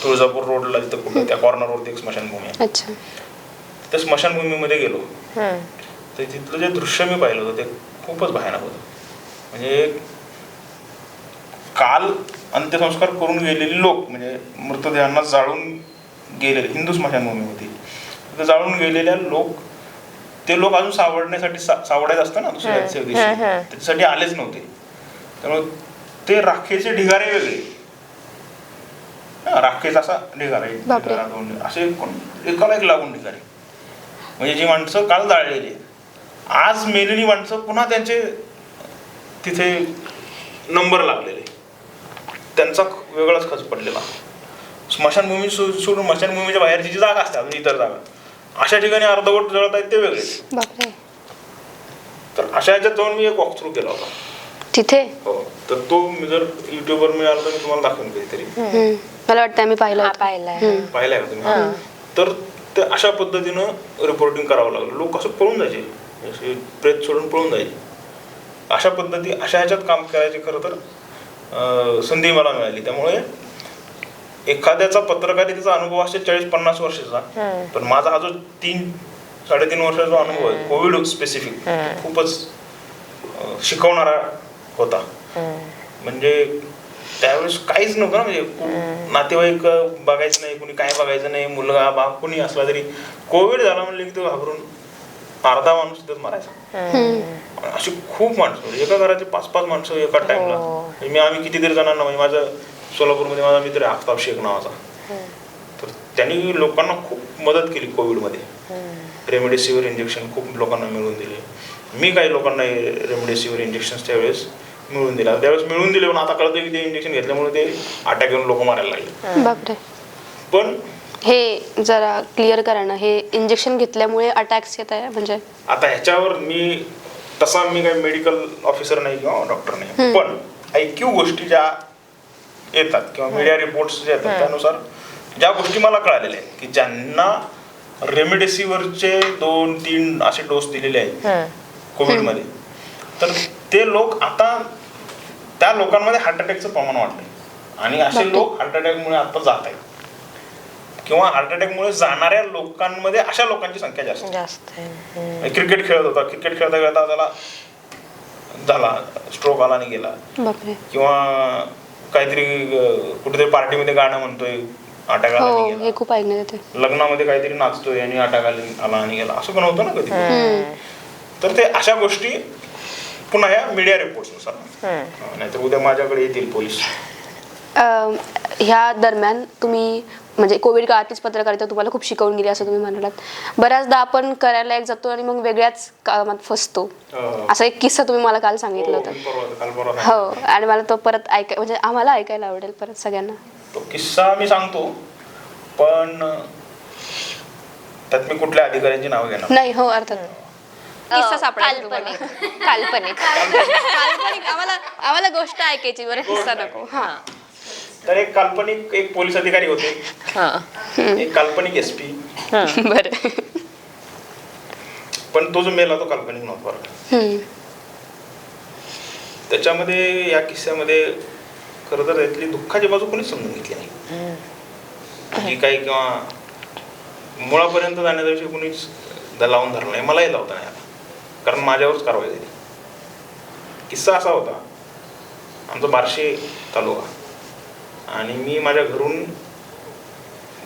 तुळजापूर रोडला तिथं कुठं त्या कॉर्नरवरती एक स्मशानभूमी आहे. अच्छा. त्या स्मशानभूमीमध्ये गेलो तर तिथलं जे दृश्य मी पाहिलं होतं ते खूपच भयानक होतं. म्हणजे काल अंत्यसंस्कार करून गेलेले लोक, म्हणजे मृतदेहांना जाळून गेलेले, हिंदू स्मशानभूमी होती, तिथे जाळून गेलेल्या ते लोक अजून सावडण्यासाठी सावडायचं असतं ना दुसऱ्या दिवशी, त्याच्यासाठी आलेच नव्हते. त्यामुळे ते राखेचे ढिगारे वेगळे, राखेचा असा ढिगारा असे एकाला एक लागून ढिगारे. म्हणजे जी माणसं काल जाळलेली आज मेलेली माणसं पुन्हा त्यांचे तिथे नंबर लागलेले, त्यांचा वेगळाच खच पडलेला. स्मशानभूमी सोडून स्मशानभूमीच्या बाहेरची जी जागा असते अजून इतर जागा, अशा ठिकाणी अर्धवट जळत आहेत ते वेगळे. तर अशा ह्याच्यात जाऊन मी एक वॉक थ्रू केला होता तिथे. हो. तर तो मी जर युट्यूबवर मिळाला तर मी तुम्हाला दाखवेन कधीतरी. मला वाटतं आम्ही पाहिलाय का तुम्ही. तर ते अशा पद्धतीनं रिपोर्टिंग करावं लागलं. लोक असं पळून जायचे, प्रेत सोडून पळून जायचे. अशा ह्याच्यात काम करायचे खरं तर संधी मला मिळाली. त्यामुळे एखाद्याचा पत्रकारितेचा अनुभव असेल 40-50 वर्षाचा, पण माझा हा जो 3-3.5 वर्षाचा जो अनुभव आहे कोविड स्पेसिफिक, खूपच शिकवणारा होता. म्हणजे त्यावेळेस काहीच नव्हतं ना, म्हणजे नातेवाईक बघायचं नाही, कुणी काय बघायचं नाही, मुलगा बाप कुणी असला तरी कोविड झाला म्हणले की तो घाबरून अर्धा माणूस तिथंच मारायचा. अशी खूप माणसं, एका घरातली 5-5 माणसं एका टाइमला. आम्ही कितीतरी जणांना, म्हणजे माझं सोलापूरमध्ये माझा मित्र आहे आफ्ताब शेख नावाचा, तर त्यांनी लोकांना खूप मदत केली कोविडमध्ये. रेमडेसिवीर इंजेक्शन खूप लोकांना मिळवून दिले. मी काही लोकांना रेमडेसिवीर इंजेक्शन त्यावेळेस मिळवून दिले, पण आता कळतं की ते इंजेक्शन घेतल्यामुळे ते अटॅक येऊन लोक मारायला लागले. बापरे. पण हे जरा क्लिअर करा ना, हे इंजेक्शन घेतल्यामुळे अटॅक्स येत आहे म्हणजे? आता ह्याच्यावर मी काही मेडिकल ऑफिसर नाही किंवा डॉक्टर नाही, पण IQ गोष्टी ज्या येतात किंवा मीडिया रिपोर्ट्स जे येतात त्यानुसार ज्या गोष्टी मला कळालेल्या आहेत की ज्यांना रेमडेसिवीरचे 2-3 असे डोस दिलेले आहेत कोविडमध्ये, तर ते लोक आता त्या लोकांमध्ये हार्ट अटॅकचं प्रमाण वाढलंय. आणि असे लोक हार्ट अटॅकमुळे आता जात आहेत किंवा हार्ट अटॅकमुळे जाणाऱ्या लोकांमध्ये अशा लोकांची संख्या जास्त आहे. जास्त आहे. क्रिकेट खेळत होता, क्रिकेट खेळता खेळता त्याला झाला स्ट्रोक आला आणि गेला, बापरे. किंवा काहीतरी कुठेतरी पार्टीमध्ये गाणं म्हणतोय अटॅक आला हो आणि हे गेला, खूप ऐकण्यात येते. लग्नामध्ये काहीतरी नाचतोय आणि अटॅक आला आणि गेला, असं पण होतं ना कधी. तर ते अशा गोष्टी पुन्हा या मीडिया रिपोर्ट्सनुसार, नाहीतर उद्या माझ्याकडे येतील पोलीस. ह्या दरम्यान तुम्ही म्हणजे कोविड काळातलीच पत्रकारिता तुम्हाला खूप शिकवून गेली असं तुम्ही म्हणालात. बऱ्याचदा आपण करायला एक जातो आणि मग वेगळ्याच कामात फसतो. असा एक किस्सा तुम्ही मला काल सांगितलं होतं. काल परवा हो, आणि मला तो परत म्हणजे आम्हाला ऐकायला आवडेल परत सगळ्यांना. तो किस्सा मी सांगतो, पण त्यात मी कुठल्या अधिकाऱ्यांची नावं घेणार नाही. हो, अर्थात किस्सा सापडेल तुम्हाला. काल्पनिक काल्पनिक. आम्हाला गोष्ट ऐकायची, बरं किस्सा नको. हा. तर एक काल्पनिक एक पोलीस अधिकारी होते, एक काल्पनिक SP. बरं. पण तो जो मेला तो काल्पनिक नव्हता बरं. त्याच्यामध्ये या किस्स्यामध्ये खरं तर यातली दुःखाची बाजू कोणीच समजून घेतली नाही, जी काही किंवा मुळापर्यंत जाण्याचा विषय कोणीच लावून धरला नाही. मलाही लावता नाही आला, कारण माझ्यावरच कारवाई झाली. किस्सा असा होता, आमचा बार्शी तालुका, आणि मी माझ्या घरून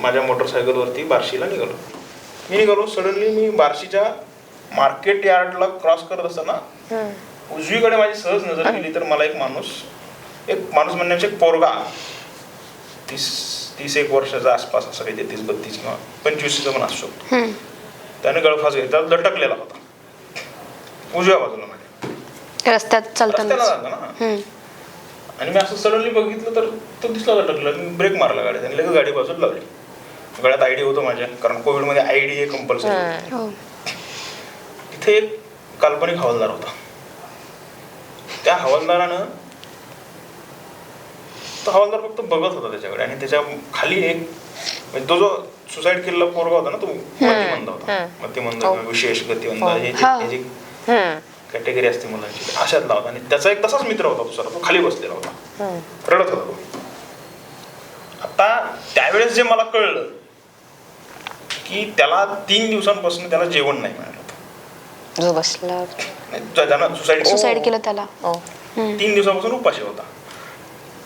माझ्या मोटरसायकलवरती बार्शीला निघालो. सडनली मी बार्शीच्या मार्केट यार्डला क्रॉस करत असताना उजवीकडे माझी सहज नजर गेली, तर मला एक माणूस म्हणण्यापेक्षा एक पोरगा 30-31 वर्षाचा आसपास, असं काही 33-32 किंवा 25 पण असू शकतो, त्याने गळफास घेतला, लटकलेला होता उजव्या बाजूला माझ्या रस्त्यात चालताना. ना. आणि मी असं सडनली बघितलं तर तो दिसला लटकला. मी ब्रेक मारला गाडीत आणि लगेच गाडी बाजूला लावली. गळ्यात ID होतं माझ्या, कारण कोविडमध्ये ID हे कंपल्सरी. तिथे एक काल्पनिक हवालदार होता. त्या हवालदारानं, तो हवालदार फक्त बघत होता त्याच्याकडे, आणि त्याच्या खाली एक म्हणजे तो जो सुसाईड केलेला पोरगा होता ना, तो मतिमंद होता. मतिमंद, विशेष गतिमंद, हे जी कॅटेगरी असते मुलांची, अशातला होता. आणि त्याचा एक तसाच मित्र होता दुसरा, तो खाली बसलेला होता, रडत होता तो. आता त्यावेळेस जे मला कळलं की त्याला 3 दिवसांपासून त्याला जेवण नाही मिळालं होतं. जो बसला ज्यानं सुसाईड केलं त्याला 3 दिवसापासून उपाशी होता.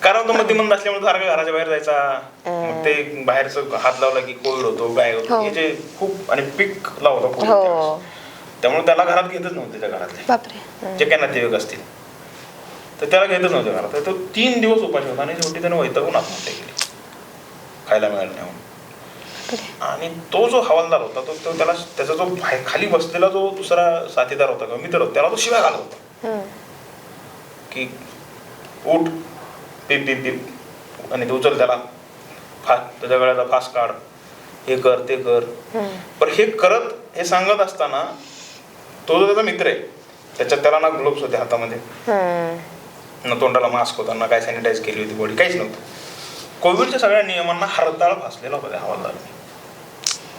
कारण तो मतिमंद असल्यामुळे सारखं घराच्या बाहेर जायचा, मग ते बाहेरचं हात लावला की कोविड होतो, काय होतो, हे जे खूप, आणि पीक लावतो कोविड, त्यामुळे त्याला घरात घेतच नव्हते. त्या घरातले जे काही नातेवाईक असतील तर त्याला घेतच नव्हते घरात. तर तो 3 दिवस उपाशी होता, आणि शेवटी त्याने वैतागून आत्महत्या केली, खायला मिळालं नाही म्हणून. आणि तो जो हवालदार होता, तो त्याला, त्याचा जो खाली बसलेला जो दुसरा साथीदार होता किंवा मित्र होता, त्याला तो शिव्या घालत होता की उठ, पिप पिप पिप, आणि तो उचल, त्याला त्याच्या गळ्याचा फास काढ, हे कर ते कर. पण हे करत, हे सांगत असताना तो जो त्याचा मित्र आहे, त्याला ना ग्लोव्स होते हातामध्ये, ना तोंडाला मास्क होता, ना काय सॅनिटाईज केली होती बॉडी, काहीच नव्हतं. कोविडच्या सगळ्या नियमांना हरताळ फासलेला होता त्या हवालदाराने,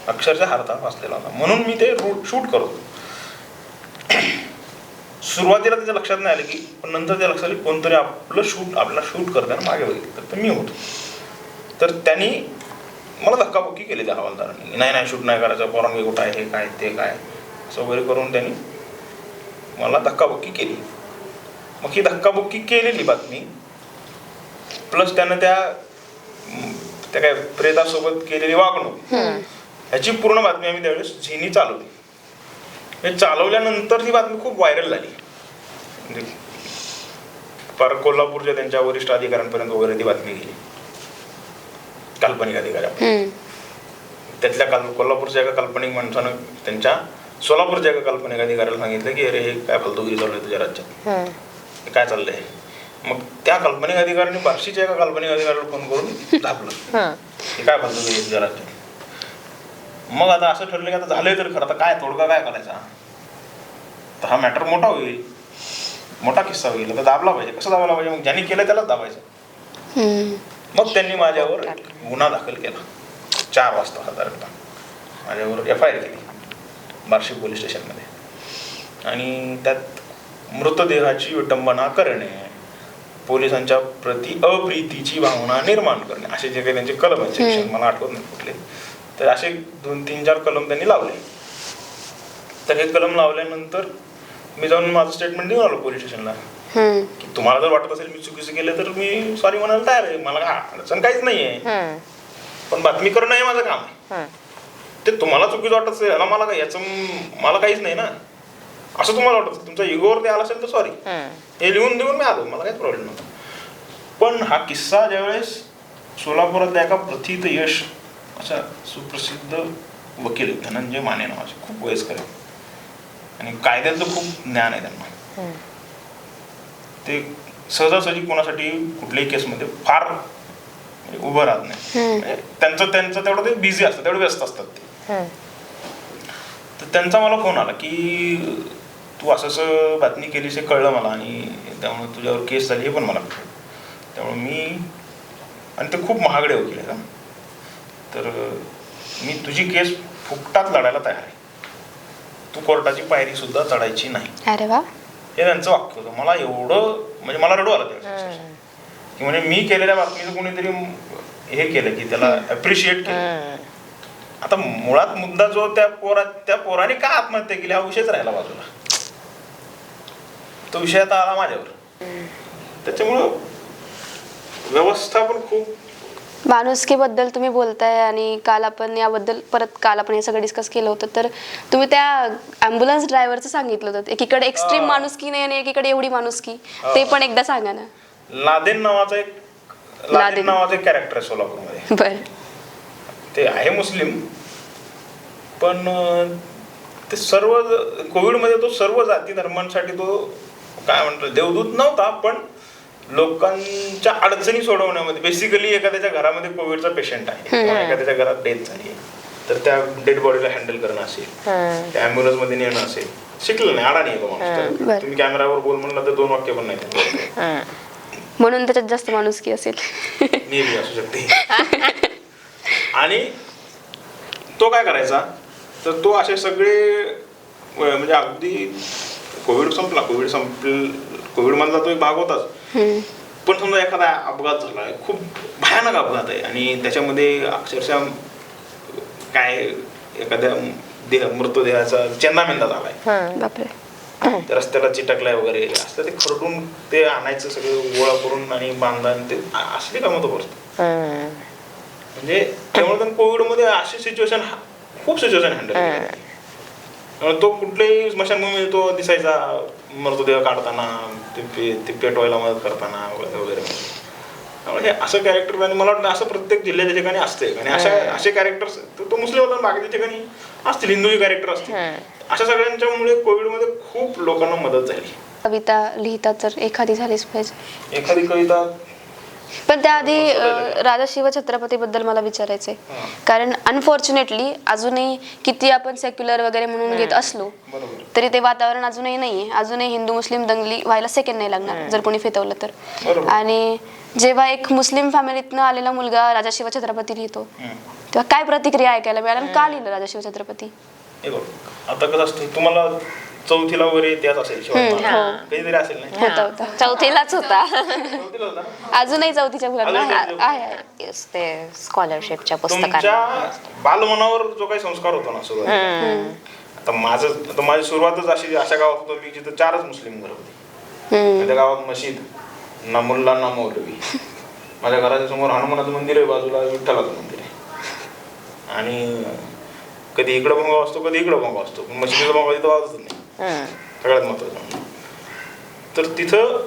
अक्षरशः हरताळ फासलेला होता. म्हणून मी ते शूट करतो. सुरुवातीला त्याच्या लक्षात नाही आलं की, पण नंतर त्या लक्षात आलं कोणतरी आपल्याला शूट करताना मागे बघितलं, तर मी होतो. तर त्यांनी मला धक्काबुक्की केली त्या हवालदारांनी, नाही शूट नाही करायचं, परवानगी कुठं आहे, हे काय ते काय, असं वगैरे करून त्यांनी मला धक्काबुक्की केली. मग ही धक्काबुक्की केलेली बातमी प्लस त्यानं त्या काय प्रेतासोबत केलेली वागणूक, ह्याची पूर्ण बातमी आम्ही त्यावेळेस झीनी चालवली. हे चालवल्यानंतर ती बातमी खूप व्हायरल झाली, म्हणजे पर कोल्हापूरच्या त्यांच्या वरिष्ठ अधिकाऱ्यांपर्यंत वगैरे ती बातमी गेली. काल्पनिक अधिकारी, त्यातल्या कोल्हापूरच्या एका काल्पनिक माणसानं त्यांच्या सोलापूरच्या एका काल्पनिक अधिकाऱ्याला सांगितलं की अरे हे काय फालतूगिरी चालू आहे तुझ्या राज्यात, हे काय चाललंय. मग त्या काल्पनिक अधिकाऱ्याने बार्शीच्या एका काल्पनिक अधिकाऱ्याला फोन करून दाबलं हे काय फालतूगिरी तुझ्या राज्यात. मग आता असं ठरलं की आता झालंय तर खरं, आता काय तोडगा काय करायचा, तर हा मॅटर मोठा होईल, मोठा किस्सा होईल, तर दाबला पाहिजे. कसं दाबायला पाहिजे, मग ज्यांनी केलं त्यालाच दाबायचं. मग त्यांनी माझ्यावर गुन्हा दाखल केला 4 वाजता साधारणतः, माझ्यावर FIR केली बार्शी पोलीस स्टेशनमध्ये. आणि त्यात मृतदेहाची विटंबना करणे, पोलिसांच्या प्रति अप्रीतीची भावना निर्माण करणे, असे जे काही त्यांचे कलम आहेत, सेक्शन मला आठवत नाही कुठले, तर असे 2-3-4 कलम त्यांनी लावले. तर हे कलम लावल्यानंतर मी जाऊन माझं स्टेटमेंट देऊन आलो पोलीस स्टेशनला की तुम्हाला जर वाटत असेल मी चुकीचं केलं तर मी सॉरी म्हणायला तयार आहे, मला काय अडचण काहीच नाही आहे, पण बातमी करणं हे माझं काम आहे. ते तुम्हाला चुकीचं वाटत असेल याला मला काय, याचं मला काहीच नाही ना, असं तुम्हाला वाटत तुमच्या इगोवर ते आलं असेल तर सॉरी, हे लिहून देऊन मी आलो, मला काहीच प्रॉब्लेम नव्हता. पण हा किस्सा ज्यावेळेस सोलापुरातल्या एका प्रथित यश अशा सुप्रसिद्ध वकील धनंजय माने नावाचे, खूप वयस्कर आहे आणि कायद्याचं खूप ज्ञान आहे त्यांना, ते सहजासहजी कोणासाठी कुठल्याही केसमध्ये फार उभं राहत नाही, त्यांचं तेवढं ते बिझी असतं, तेवढं व्यस्त असतात ते. तर त्यांचा मला फोन आला की तू असं बातमी केलीस हे कळलं मला आणि त्यामुळे तुझ्यावर केस झाली हे पण मला कळलं, त्यामुळे मी, आणि ते खूप महागडे वकील आहे, तर मी तुझी केस फुकटात लढायला तयार आहे, तू कोर्टाची पायरी सुद्धा चढायची नाही. अरे वा. हे त्यांचं वाक्य होतं. मला एवढं म्हणजे मला रडू आलं त्यावेळेस की म्हणजे मी केलेल्या बातमीचं कोणीतरी हे केलं की त्याला अप्रिशिएट केलं. आता मुळात मुद्दा जो त्या पोराने का आत्महत्या केली हा विषयच राहिला बाजूला, तो विषय आता आला माझ्यावर. त्याच्यामुळं व्यवस्था पण खूप, माणुसकीबद्दल तुम्ही बोलताय आणि काल आपण हे सगळं डिस्कस केलं होतं, तर तुम्ही त्या ॲम्ब्युलन्स ड्रायव्हरचं सांगितलं होतं, एकीकडे एक्स्ट्रीम माणुसकी नाही आणि एकीकडे एवढी माणुसकी, ते पण एकदा सांगा ना. लादेन नावाचा एक कॅरेक्टर आहे सोलापूरमध्ये. बर. ते आहे मुस्लिम, पण ते सर्व कोविडमध्ये तो सर्व जाती धर्मांसाठी तो काय म्हणतो देवदूत नव्हता, पण लोकांच्या अडचणी सोडवण्यामध्ये, बेसिकली एखाद्याच्या घरामध्ये कोविडचा पेशंट आहे किंवा एखाद्याच्या घरात डेथ झाली तर त्या डेड बॉडीला हँडल करणं असेल, त्या ॲम्ब्युलन्स मध्ये नेणं असेल, शिकलं नाही, आडा नाही तो माणूस. तुम्ही कॅमेरावर बोल म्हणलं तर 2 वाक्य पण नाही, म्हणून त्याच्यात जास्त माणुसकी असेल. नेहमी असू शकते. आणि तो काय करायचा, तर तो असे सगळे म्हणजे अगदी कोविड मधला तो एक भाग होताच, पण समजा एखादा अपघात झालाय, खूप भयानक अपघात आहे आणि त्याच्यामध्ये अक्षरशः काय एखाद्या मृतदेहाचा चेंदामेंदा झालाय, बापरे, रस्त्याला चिटकलाय वगैरे, असं ते खरडून ते आणायचं सगळं गोळा करून आणि बांधा, ते असली कामं तो करतो. म्हणजे त्यामुळे कोविडमध्ये अशी सिच्युएशन, खूप सिच्युएशन हँडल केली. तो कुठल्याही स्मशानभूमी तो दिसायचा मृतदेह काढताना, ते पेटवायला मदत करताना वगैरे वगैरे. त्यामुळे हे असं कॅरेक्टर, आणि मला वाटतं असं प्रत्येक जिल्ह्याच्या ठिकाणी असते, आणि असे कॅरेक्टर्स तो मुस्लिम होता, बाकीच्या ठिकाणी असतील हिंदूही कॅरेक्टर असतील. अशा सगळ्यांच्यामुळे कोविडमध्ये खूप लोकांना मदत झाली. कविता लिहितात तर एखादी झालीच पाहिजे, एखादी कविता. पण त्याआधी राजा शिव छत्रपती बद्दल मला विचारायचंय, कारण अनफॉर्च्युनेटली अजूनही किती आपण सेक्युलर वगैरे म्हणून घेत असलो तरी ते वातावरण अजूनही नाहीये. अजूनही हिंदू मुस्लिम दंगली व्हायला सेकंड नाही लागणार जर कोणी फितवलं तर. आणि जेव्हा एक मुस्लिम फॅमिलीतनं आलेला मुलगा राजा शिव छत्रपती लिहितो तेव्हा काय प्रतिक्रिया ऐकायला मिळाल्या, का लिहिलं राजा शिव छत्रपती? आता कसं असतं, तुम्हाला 4थीला वगैरे इतिहास असेल, काहीतरी असेल नाही, होता 4थीलाच होता. 4थीला होता ना? अजूनही 4थीच्या मुलांना आहे. ते स्कॉलरशिपच्या पुस्तकात तुमच्या बालमनावर जो काही संस्कार होतो ना सुरुवात, आता माझी सुरुवातच अशा गावात होतो मी जिथं 4च मुस्लिम घर होते. त्या गावात मशीद ना मुल्ला ना मौलवी, माझ्या घराच्या समोर हनुमानाचं मंदिर आहे, बाजूला विठ्ठलाचं मंदिर आहे, आणि कधी इकडं भोंगा असतो कधी इकडं भोंगा असतो, मशिदीचा भोंगा तिथं वाजतच नाही. सगळ्यात महत्वाचं तर तिथं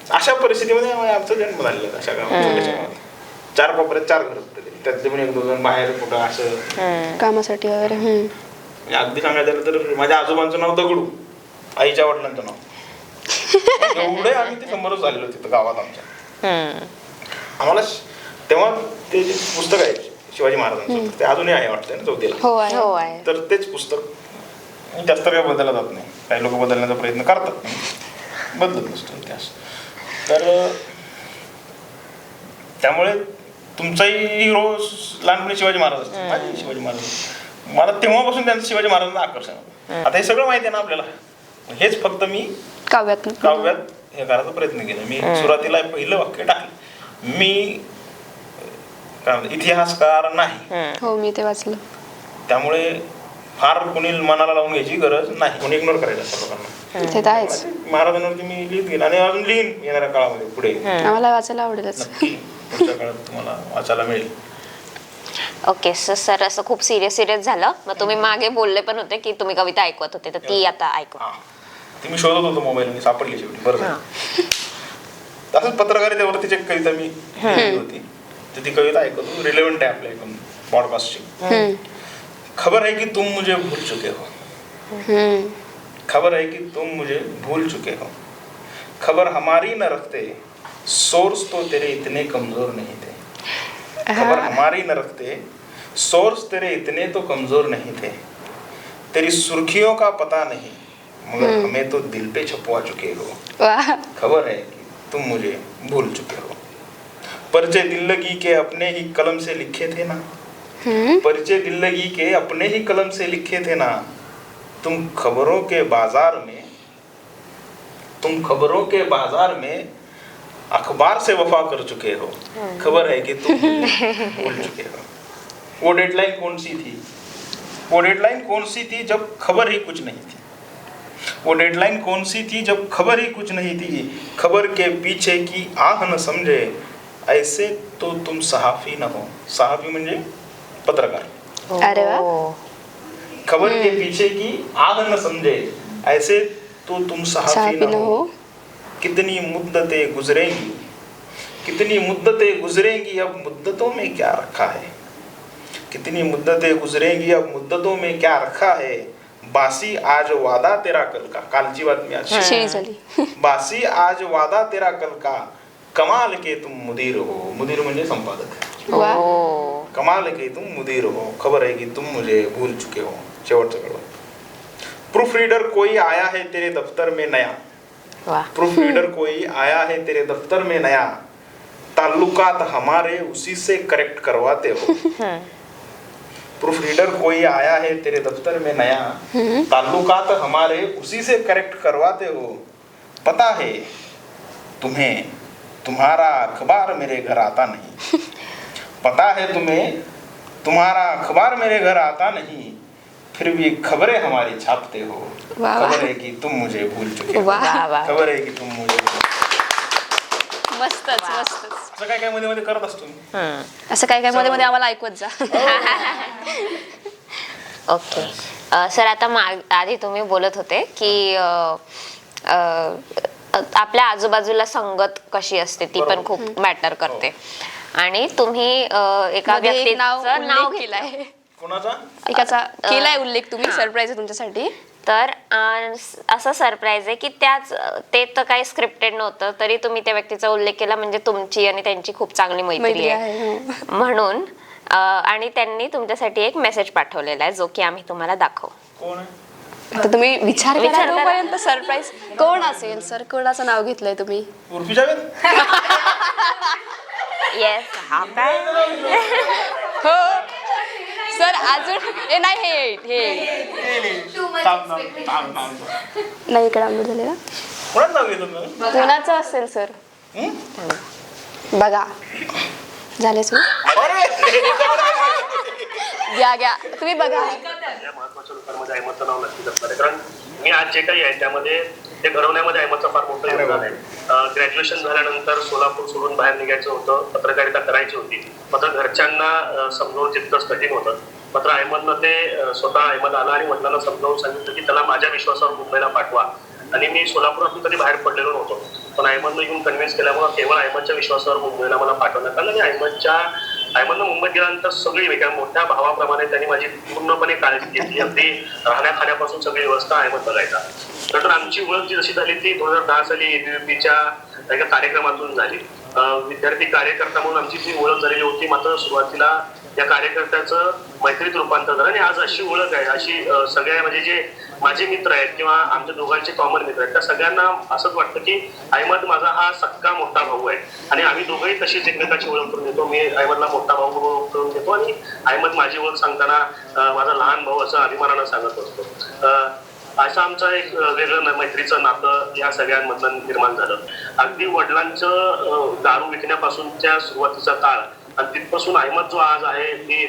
अशा परिस्थितीमध्ये आमचा जन्म झालेला. अशा गावात 4 कोपऱ्यात 4 घर होते, त्यातले पण 1-2 जण बाहेर कुठं असं कामासाठी वगैरे. अगदी सांगायचं झालं तर माझ्या आजोबांचं नाव दगडू, आईच्या वडिलांचं नाव एवढे, आम्ही ते समोरच झालेलो तिथं गावात आमच्या. आम्हाला तेव्हा ते जे पुस्तक आहे शिवाजी महाराजांचं, ते अजूनही आहे वाटतं ना 4थीला. हो आहे. तर तेच पुस्तक जास्त काही बदलला जात नाही, काही लोक बदलण्याचा प्रयत्न करतात, बदलत नसतो इतिहास. तर त्यामुळे तुमचाही हिरो लहानपणी शिवाजी महाराज असतो, माझे शिवाजी महाराज. मला तेव्हापासून त्यांचं शिवाजी महाराजांचं आकर्षण होतं. आता हे सगळं माहिती आहे ना आपल्याला, हेच फक्त मी काव्यात हे करायचा प्रयत्न केला. मी सुरुवातीला पहिलं वाक्य टाकलं, मी काय म्हणतात, इतिहासकार नाही. हो मी ते वाचलं. त्यामुळे फार कोणी मनाला लावून घ्यायची गरज नाही, कोणी इग्नोर करायचं असतं लोकांना. ते तर आहेच. महाराजांवरती मी लिहित गेलो आणि अजून लिहीन येणाऱ्या काळामध्ये पुढे. आम्हाला वाचायला आवडेलच. नक्की पुढच्या काळात तुम्हाला वाचायला मिळेल. ओके सर, असं खूप सिरियस झालं. मग तुम्ही मागे बोलले पण होते की तुम्ही कविता ऐकवत होते, तर ती आता ऐकू. हा, ती मी शोधत होतो मोबाईल, मी सापडली शेवटी. बरं झालं. तसंच पत्रकारितेवरतीच एक कविता मी लिहिली होती, तर ती कविता ऐकतो, रिलेव्हंट आहे आपल्या एकदम पॉडकास्टची. खबर है कि तुम मुझे भूल चुके हो, खबर है कि तुम मुझे भूल चुके हो, खबर हमारी न रखते सोर्स तो तेरे इतने कमजोर नहीं थे, खबर हमारी न रखते सोर्स तेरे इतने तो कमजोर नहीं थे, तेरी सुर्खियों का पता नहीं मगर हमें तो दिल पे छपवा चुके हो, वाह. खबर है कि तुम मुझे भूल चुके हो, परिचय दिल्लगी के अपने ही कलम से लिखे थे ना, परिचय दिल्लगी के अपने ही कलम से लिखे थे ना, तुम खबरों के बाजार में अखबार से वफा कर चुके हो, खबर है कि तुम भूल चुके हो. वो डेडलाइन कौन सी थी, वो डेडलाइन कौन सी थी जब खबर ही कुछ नहीं थी, वो डेडलाइन कौन सी थी जब खबर ही कुछ नहीं थी, खबर के पीछे की आह न समझे ऐसे तो तुम सहाफी न हो. सहाफी म्हणजे पत्रकार. अरे वा. खबर के पीछे की आग न समझे ऐसे तो तुम सहाफी न हो. कितनी मुद्दतें गुजरेंगी, कितनी मुद्दतें गुजरेंगी, अब मुद्दतों में क्या रखा है, कितनी मुद्दतें गुजरेंगी, अब मुद्दतों में क्या रखा है, बासी आज वादा तेरा कल का. कालची बातमी आज शिळी झाली. बासी आज वादा तेरा कल का, कमाल के तुम मुदीर हो. मुदीर म्हणजे संपादक. वा. कमाल के तुम मुदीर हो, खबर है कि तुम मुझे भूल चुके हो. शेवटचं कडवं. प्रूफ रीडर कोई आया है तेरे दफ्तर में नया, प्रूफ रीडर कोई आया है तेरे दफ्तर में नया, ताल्लुकात हमारे उसी से करेक्ट करवाते हो. प्रूफ रीडर कोई आया है तेरे दफ्तर में नया, ताल्लुकात हमारे उसी से करेक्ट करवाते हो. पता है तुम्हें तुम्हारा अखबार मेरे घर आता नहीं, पता है तुम्हें तुम्हारा अखबार मेरे घर आता नहीं, फिर भी खबरें हमारी छापते हो. खबर है कि तुम मुझे भूल चुके हो, खबर है कि तुम मुझे. मस्तच मस्तच. असं काय काय मध्ये मध्ये करत असतो मी. असं काय काय मध्ये मध्ये आम्हाला ऐकवत जा. ओके सर, आता आधी तुम्ही बोलत होते की आपल्या आजूबाजूला संगत कशी असते ती पण खूप मॅटर करते. आणि तुम्ही एका व्यक्तीचं नाव केलंय, कोणाचा एकाचा केलाय उल्लेख तुम्ही. सरप्राईज आहे तुमच्यासाठी. तर असं सरप्राईज आहे की ते तर काही स्क्रिप्टेड नव्हतं, तरी तुम्ही त्या व्यक्तीचा उल्लेख केला, म्हणजे तुमची आणि त्यांची खूप चांगली मैत्री आहे म्हणून. आणि त्यांनी तुमच्यासाठी एक मेसेज पाठवलेला आहे जो की आम्ही तुम्हाला दाखवू. कोण आहे? आता तुम्ही विचार करा तोपर्यंत सरप्राईज कोण असेल. सर कोणाचं नाव घेतलंय तुम्ही? उर्फी जावेद. येस. हा काय हो सर. अजून नाही हे नाही इकडे अपलोड झालेला. कोणाचं नाव घेतो तुम्ही? कोणाचं असेल सर बघा. झाले सर. घ्या तुम्ही बघा. महत्वाच्या लोकांमध्ये अहमदचं नाव नक्की असणार आहे, कारण मी आज जे काही आहे त्यामध्ये ते घडवण्यामध्ये अहमदचं फार मोठं योगदान आहे. ग्रॅज्युएशन झाल्यानंतर सोलापूर सोडून बाहेर निघायचं होतं, पत्रकारिता करायची होती, मात्र घरच्यांना समजावून तितकंच कठीण होतं. मात्र अहमदनं ते स्वतः अहमद आला आणि वडिलांना समजावून सांगितलं की त्याला माझ्या विश्वासावर मुंबईला पाठवा. आणि मी सोलापुरातून कधी बाहेर पडलेलो नव्हतो, पण अहमदनं येऊन कन्व्हिन्स केल्यामुळे केवळ अहमदच्या विश्वासावर मुंबईला मला पाठवण्यात आलं. आणि अहमदनं मुंबईत गेल्यानंतर सगळी एका मोठ्या भावाप्रमाणे त्यांनी माझी पूर्णपणे काळजी घेतली. अगदी राहण्या खाण्यापासून सगळी व्यवस्था अहमद बघायचा. नंतर आमची ओळख जी जशी झाली ती 2010 साली एबीव्हीपीच्या एका कार्यक्रमातून झाली. विद्यार्थी कार्यकर्ता म्हणून आमची जी ओळख झालेली होती, मात्र सुरुवातीला या कार्यकर्त्याचं मैत्रीत रूपांतर झालं. आणि आज अशी ओळख आहे, अशी सगळ्या म्हणजे जे माझे मित्र आहेत किंवा आमच्या दोघांचे कॉमन मित्र आहेत त्या सगळ्यांना असंच वाटतं की अहमद माझा हा सक्का मोठा भाऊ आहे. आणि आम्ही दोघंही तशीच एकमेकाची ओळख करून देतो. मी अहमदला मोठा भाऊ ओळख करून देतो आणि अहमद माझी ओळख सांगताना माझा लहान भाऊ असं अभिमानानं सांगत असतो. असं आमचं एक वेगळं मैत्रीचं नातं या सगळ्यांमधलं निर्माण झालं. अगदी वडिलांचं दारू विकण्यापासूनच्या सुरुवातीचा काळ आणि तिथपासून अहमद जो आज आहे ती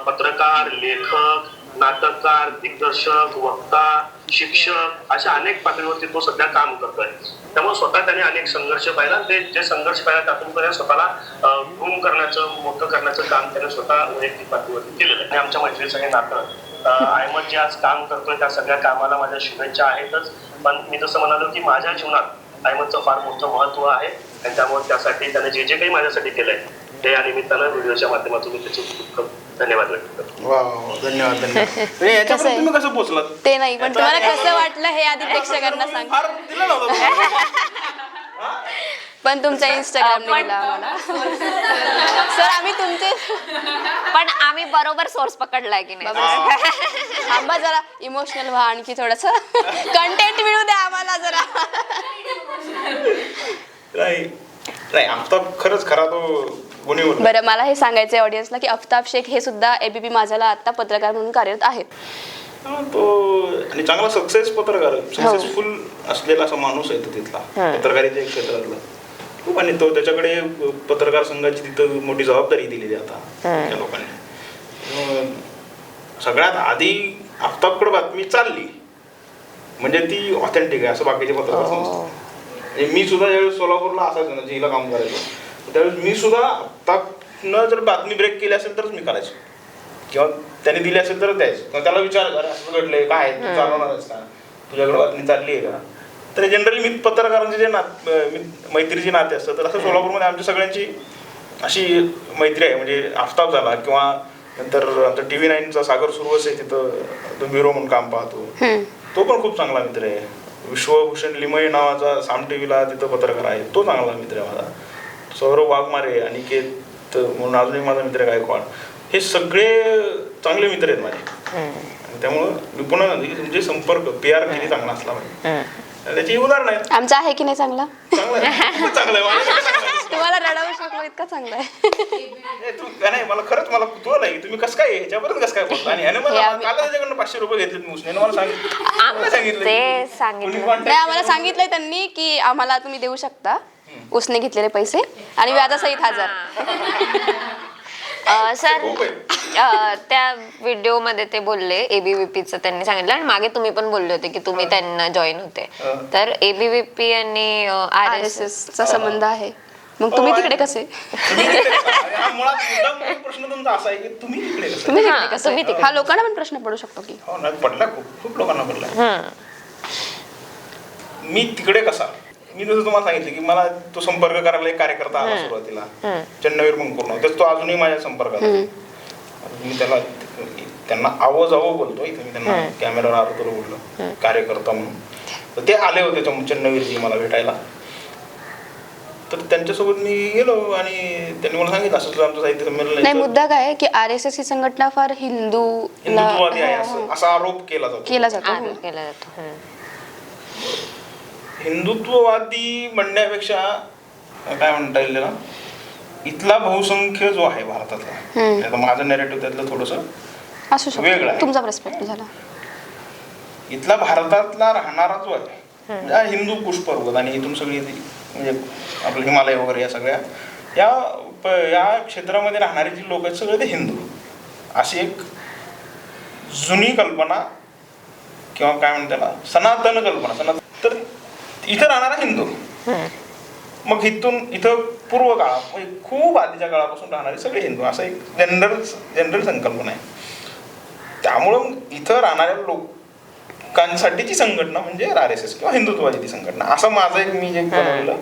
पत्रकार, लेखक, नाटककार, दिग्दर्शक, वक्ता, शिक्षक अशा अनेक पातळीवरती तो सध्या काम करतोय. त्यामुळे स्वतः त्याने अनेक संघर्ष पाहिला. ते जे संघर्ष पाहिला त्यातून त्याने स्वतःला ग्रूम करण्याचं, मोठं करण्याचं काम त्याने स्वतः वैयक्तिक पातळीवरती केलेलं आहे. आणि आमच्या मैत्रीचं हे नातं अहमद जे आज काम करतोय त्या सगळ्या कामाला माझ्या शुभेच्छा आहेतच. पण मी जसं म्हणालो की माझ्या जीवनात अहमदचं फार मोठं महत्व आहे आणि त्यामुळे त्यासाठी त्याने जे जे काही माझ्यासाठी केलंय ते या निमित्तानं व्हिडिओच्या माध्यमातून मी त्याचे खूप खूप धन्यवाद व्यक्त करतो. वा वा, धन्यवाद धन्यवाद. याच्यापर्यंत तुम्ही कसं पोहोचलात? ते नाही, पण तुम्हाला कसं वाटलं हे आधी प्रेक्षकांना सांग. फार दिलं नव्हतं तुम्हाला. पण तुमचा इंस्टाग्रामने दिला आम्हाला. सर आम्ही तुमचे पण आम्ही बरोबर सोर्स पकडलाय की नाही? थांबा जरा, इमोशनल व्हा आणखी थोडस कंटेंट मिळू द्या आम्हाला जरा. नाही आमचा खरंच खरा तो गुन्हे होता. बरं, मला हे सांगायचंय ऑडियन्सला की अफ्ताब शेख हे सुद्धा एबीपी माझाला आता पत्रकार म्हणून कार्यरत आहेत. तो आणि चांगला सक्सेस पत्रकार, सक्सेसफुल असलेला असा माणूस आहे तो तिथला पत्रकारितेच्या क्षेत्रातला खूप. आणि तो त्याच्याकडे पत्रकार संघाची तिथं मोठी जबाबदारी दिलेली आता त्या लोकांनी. सगळ्यात आधी आफ्ताबकडे बातमी चालली म्हणजे ती ऑथेंटिक आहे असं बाकीचे पत्रकार समजतात. मी सुद्धा ज्यावेळेस सोलापूरला असायचो ना, जिला काम करायचो, त्यावेळेस मी सुद्धा आफ्ताबनं जर बातमी ब्रेक केली असेल तरच मी करायचो किंवा त्याने दिली असेल तर द्यायचं. किंवा त्याला विचारायचं अरे असं घडलंय काय, तू चालवणारच का, तुझ्याकडे बातमी चालली आहे का. तर जनरली मी पत्रकारांचे जे मैत्रीचे नाते असतात तर असं सोलापूरमध्ये आमच्या सगळ्यांची अशी मैत्री आहे. म्हणजे आफ्ताब झाला किंवा नंतर आमचा TV9चा सागर सुरवस आहे, तिथं तो ब्युरो म्हणून काम पाहतो, तो पण खूप चांगला मित्र आहे. विश्वभूषण लिमये नावाचा साम TVला तिथं पत्रकार आहे, तो चांगला मित्र आहे माझा. सौरभ वाघमारे, अनिकेत म्हणून अजूनही माझा मित्र आहे गायकवाड, हे सगळे चांगले मित्र आहेत माझे. त्यामुळं पुन्हा म्हणजे संपर्क PR किती चांगला असला पाहिजे त्याची उदाहरण आहेत. आमचा आहे की नाही चांगला? चांगलं आहे. तुम्हाला रडावू शकलो इतका चांगला आहे. तू नाही, मला खरंच मला कुतूहल आहे तुम्ही कसं काय ह्याच्यापर्यंत कसं काय बोलता. आणि ह्याने मला काल त्याच्याकडनं 500 रुपये घेतलेत मुसने, मला सांगितलं नाही, आम्हाला सांगितलंय त्यांनी की आम्हाला तुम्ही देऊ शकता उसने घेतलेले पैसे आणि व्याजासहित 1000. सर त्या व्हिडिओ मध्ये ते बोलले ABVPचं त्यांनी सांगितलं आणि मागे तुम्ही पण बोलले होते की तुम्ही त्यांना जॉईन होते. तर ABVP आणि RSS चा संबंध आहे, मग तुम्ही तिकडे कसे? मुळात प्रश्न तुमचा असा आहे की तुम्ही तिकडे कसं? तुम्ही तिकडे कसे? हा लोकांना पण प्रश्न पडू शकतो की. हो ना, पडला खूप लोकांना पडला. मी तिकडे कसा? मी जसं तुम्हाला सांगितलं की मला तो संपर्क करायला एक कार्यकर्ता आला सुरुवातीला, चन्नवीर मंकुर्न, तर तो अजूनही माझ्या संपर्कात आहे. मी त्यांना आवाज बोलतो इथे, मी त्यांना कॅमेरावर आरोग्य बोललो कार्यकर्ता म्हणून. तर ते आले होते चन्नवीरजी मला भेटायला. तर त्यांच्यासोबत मी गेलो आणि त्यांनी मला सांगितलं असं आमचं साहित्य संमेलन नाही. मुद्दा काय की RSS ही संघटना फार हिंदुत्ववादी आहे असा आरोप केला जातो. हिंदुत्ववादी म्हणण्यापेक्षा काय म्हणता येईल ना, इथला बहुसंख्य जो आहे भारतातला, आता माझं नॅरेटिव्ह त्यातलं थोडंसं असू वेगळं आहे. तुमचा पर्स्पेक्टिव्ह झाला. इथला भारतातला राहणारा जो आहे हिंदू कुश पर्वत आणि इथून सगळी म्हणजे आपलं हिमालय वगैरे या सगळ्या या क्षेत्रामध्ये राहणारे जी लोक आहेत सगळे ते हिंदू, अशी एक जुनी कल्पना किंवा काय म्हणते ना सनातन कल्पना. तर इथं राहणारा हिंदू, मग इथं पूर्व काळात म्हणजे खूप आधीच्या काळापासून राहणारे सगळे हिंदू, असं एक जनरल संकल्पना आहे. त्यामुळं इथं राहणाऱ्या लोकांसाठीची संघटना म्हणजे RSS किंवा हिंदुत्वाची ती संघटना, असं माझं एक मी जे बनवलेलं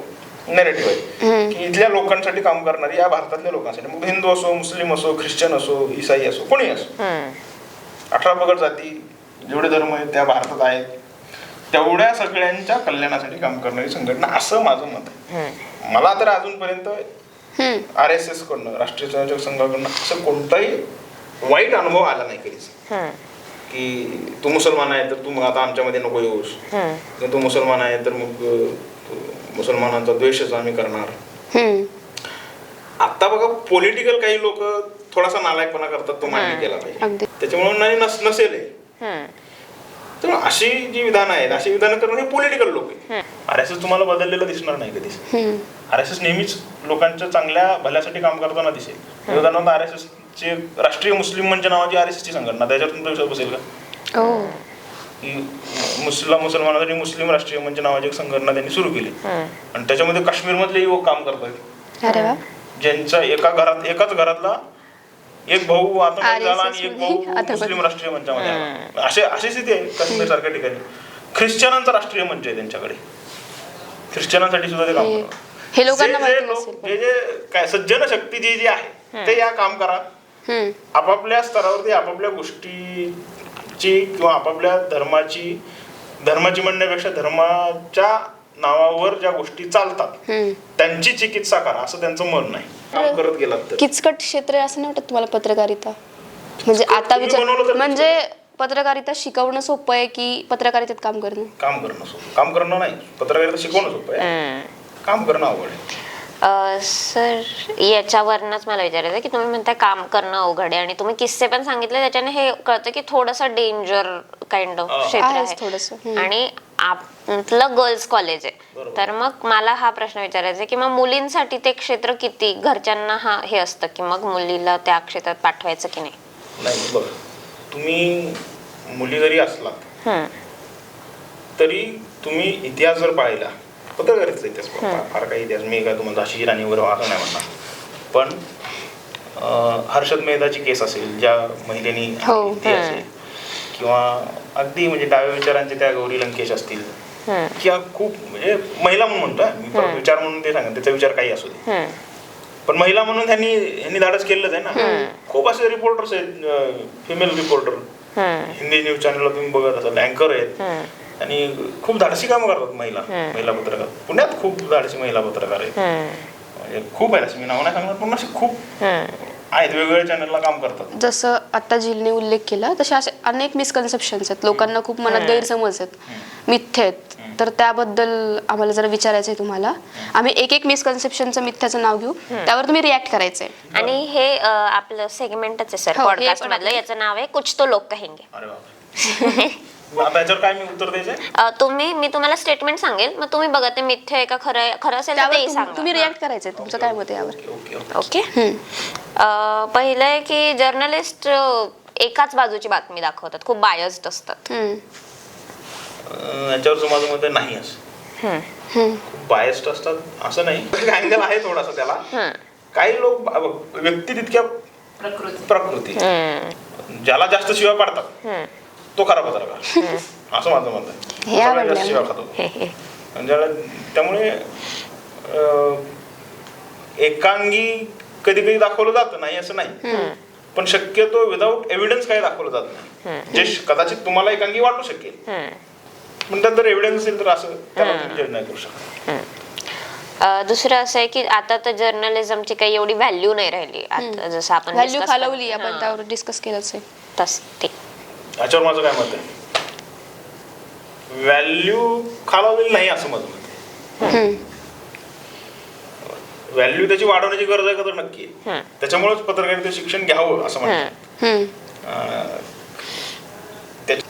नेरेटिव्ह आहे की इथल्या लोकांसाठी काम करणारी, या भारतातल्या लोकांसाठी, मग हिंदू असो, मुस्लिम असो, ख्रिश्चन असो, इसाई असो, कोणी असो, 18 पगड जाती जेवढे धर्म आहेत त्या भारतात आहेत, तेवढ्या सगळ्यांच्या कल्याणासाठी काम करणारी संघटना, असं माझं मत आहे. मला तर अजूनपर्यंत RSS कडनं, राष्ट्रीय स्वयंसेवक संघाकडनं असं कोणताही वाईट अनुभव आला नाही कधीच की तू मुसलमान आहे तर तू मग आता आमच्यामध्ये नको येऊस, तू मुसलमान आहे तर मग मुसलमानांचा द्वेषच आम्ही करणार. आता बघा पॉलिटिकल काही लोक थोडासा नालायकपणा करतात, तो मान्य केला पाहिजे. त्याच्यामुळे नाही नसेल तर अशी जी विधानं आहेत अशी विधानं करणं हे पॉलिटिकल लोक आहे. RSS तुम्हाला बदललेलं दिसणार नाही कधीच. RSS नेहमीच लोकांच्या चांगल्या भल्यासाठी काम करताना दिसेल. उदाहरणार्थ RSS चे राष्ट्रीय मुस्लिम मंच नावाची RSS ची संघटना, त्याच्यावर तुमचा विश्वास बसेल का? की मुसलमानांसाठी मुस्लिम राष्ट्रीय मंच नावाची एक संघटना त्यांनी सुरू केली आणि त्याच्यामध्ये काश्मीरमधले युवक काम करतात. अरे वा. ज्यांचा एकाच घरातला एक भाऊ आतंकवादी झाला आणि एक RSS भाऊ मध्ये मुस्लिम राष्ट्रीय मंचामध्ये आला. अशी स्थिती आहे काश्मीर सारख्या ठिकाणी. ख्रिश्चनांचा राष्ट्रीय मंच आहे त्यांच्याकडे, ख्रिश्चनांसाठी सुद्धा ते काम करतात. हे लोकांना माहिती नसेल. जे काय सज्जन शक्ती जी आहे ते या काम करा. आपापल्या स्तरावरती आपापल्या गोष्टीची किंवा आपापल्या धर्माची म्हणण्यापेक्षा धर्माच्या नावावर ज्या गोष्टी चालतात त्यांची चिकित्सा करा असं त्यांचं मन नाही. काम करत गेलात तर किचकट क्षेत्र आहे असं नाही वाटत तुम्हाला पत्रकारिता? म्हणजे आता तुम्ही बनवलं विचार तर म्हणजे पत्रकारिता शिकवणं सोपं आहे की पत्रकारितेत काम करणं? काम करणं नाही, पत्रकारिता शिकवणं सोपं आहे, काम करणं अवघड आहे. सर याच्यावरनच मला विचारायचं की तुम्ही म्हणताय काम करणं अवघड आहे आणि तुम्ही किस्से पण सांगितले, त्याच्याने हे कळतं की थोडंसं डेंजर काइंड ऑफ क्षेत्र आहेच आहे थोडंसं. आणि आपलं गर्ल्स कॉलेज आहे. तर मग मला हा प्रश्न विचारायचा आहे की मग मुलींसाठी ते क्षेत्र किती घरच्यांना हे असतं की मग मुलीला त्या क्षेत्रात पाठवायचं की नाही? बघ, तुम्ही मुली जरी असलात तरी तुम्ही इतिहास जर पाहिला, पत्रकारितेचा इतिहास, फार काही इतिहास, मी काय तुम्हाला झाशीची राणी वगैरे असं नाही म्हणणार, पण हर्षद मेहताची केस असेल ज्या महिलेनी ती असेल, किंवा अगदी म्हणजे डाव्या विचारांचे त्या गौरी लंकेश असतील, किंवा खूप म्हणजे महिला म्हणून म्हणतोय मी, विचार म्हणून ते सांगा, त्याचा विचार काही असू दे, पण महिला म्हणून यांनी धाडस केलंच आहे ना. खूप असे रिपोर्टर्स आहेत, फिमेल रिपोर्टर, हिंदी न्यूज चॅनलला तुम्ही बघत असाल, अँकर आहेत आणि खूप धाडसी कामं करतात महिला पत्रकार. पुण्यात खूप धाडसी महिला पत्रकार आहेत, म्हणजे खूप आहेत, असे मी नाव नाही सांगणार, पण असे खूप आहेत, वेगवेगळ्या चॅनलला काम करतात. जसं आता जिलने उल्लेख केला तसे असे अनेक मिसकन्सेप्शन्स आहेत, लोकांना खूप मनात गैरसमज आहेत, मिथ्य आहेत. तर त्याबद्दल आम्हाला जरा विचारायचं आहे तुम्हाला. आम्ही एक मिसकन्सेप्शनचं मिथ्याचं नाव घेऊ, त्यावर तुम्ही रिॲक्ट करायचंय. आणि हे आपलं सेगमेंटच आहे सर पॉडकास्ट मधलं, याचं नाव आहे कुछ तो लोग कहेंगे. अरे बापरे. आता याच्यावर काय मी उत्तर द्यायचंय? मी तुम्हाला स्टेटमेंट सांगेल, मग तुम्ही बघा ते मिथ्य आहे का खरं असेल तर तेही सांगा. तुम्ही रिॲक्ट करायचंय, तुमचं काय मत आहे यावर? ओके. पहिलं आहे की जर्नलिस्ट एकाच बाजूची बातमी दाखवतात, खूप बायस्ड असतात. याच्यावर माझं मत नाही, असं खूप बायस्ड असतात असं नाही. अँगल आहे थोडासा त्याला. काही लोक व्यक्ती तितक्या प्रकृती, ज्याला जास्त शिव्या पाडतात तो खरा पत्रकार, असं माझं मत आहे. जास्त शिव्या खातो त्यामुळे एकांगी कधी कधी दाखवलं जातं, नाही असं नाही, पण शक्यतो विदाऊट एव्हिडन्स काही दाखवलं जात नाही, जे कदाचित तुम्हाला एकांगी वाटू शकेल, पण त्यात जर एव्हिडन्स असेल तर असं त्याला तुम्ही जज नाही करू शकत. दुसरं असं आहे की आता तर जर्नलिझमची काही एवढी व्हॅल्यू नाही राहिली. आता जसं आपण व्हॅल्यू खालवली, आपण त्यावर डिस्कस केलंच आहे. तसं याच्यावर माझं काय मत आहे? व्हॅल्यू खालावलेली नाही असं माझं मत आहे. व्हॅल्यू त्याची वाढवण्याची गरज आहे का, तर नक्की आहे. त्याच्यामुळेच पत्रकारितेचं शिक्षण घ्यावं असं म्हणतात.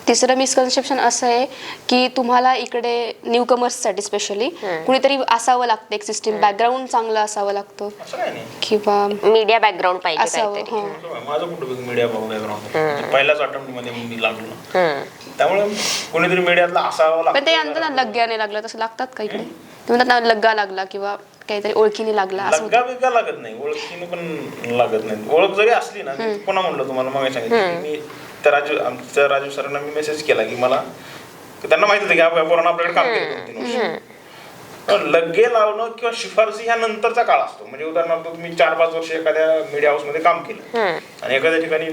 तिसरं मिसकन्सेप्शन असं आहे की तुम्हाला इकडे न्यू कमर्ससाठी स्पेशली कुणीतरी असावं लागतं, एक सिस्टीम बॅकग्राऊंड चांगलं असावं लागतं, असं काय नाही, किंवा मीडिया बॅकग्राऊंड पाहिजे असावं. माझं कुठं मीडिया बॅकग्राऊंड पहिल्याच अटेम्प्टमध्ये मी लागलो, त्यामुळे कोणीतरी मीडियातला असावं लागतं. पण ते म्हणतात ना लग्गाने लागलं, तसं लागतात का इकडे? ते म्हणतात ना लग्गा लागला किंवा काहीतरी ओळखीने लागला, असं लग्गा लागत नाही, ओळखीने पण लागत नाही. ओळख जरी असली ना, पुन्हा म्हणलं तुम्हाला मग सांगितलं मी आमच्या राजू सरांना मी मेसेज केला की मला, त्यांना माहिती होतं की या पोरांना आपल्याकडे काम केलं 2-3 वर्ष. लग्गे लावणं किंवा शिफारसी ह्या नंतरचा काळ असतो. म्हणजे उदाहरणार्थ तुम्ही 4-5 वर्ष एखाद्या मीडिया हाऊसमध्ये काम केलं आणि एखाद्या ठिकाणी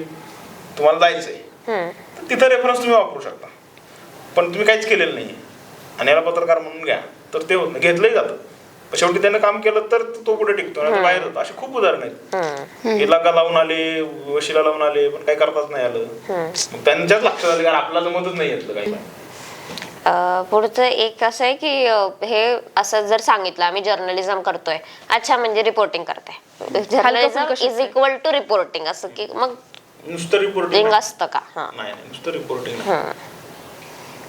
तुम्हाला जायचंय, तर तिथं रेफरन्स तुम्ही वापरू शकता, पण तुम्ही काहीच केलेलं नाही आणि याला पत्रकार म्हणून घ्या, तर ते होत नाही, घेतलंही जातं. शेवटी त्यानं काम केलं तर तो पुढे टिकतो, नाही तर बाहेर होतो. अशी खूप उदाहरण आहेत. लग्गा लावून आले, वशिला लावून आले, पण काही करताच नाही आलं. मग त्यांच्याच लक्षात आलं कारण आपला जमतच नाही येतलं काही. पुढचं एक असं आहे की हे असं जर सांगितलं आम्ही जर्नलिझम करतोय, अच्छा म्हणजे रिपोर्टिंग करताय, journalism is equal to reporting, असं की मग नुसतं रिपोर्टिंग असतं का? नाही, नुसतं रिपोर्टिंग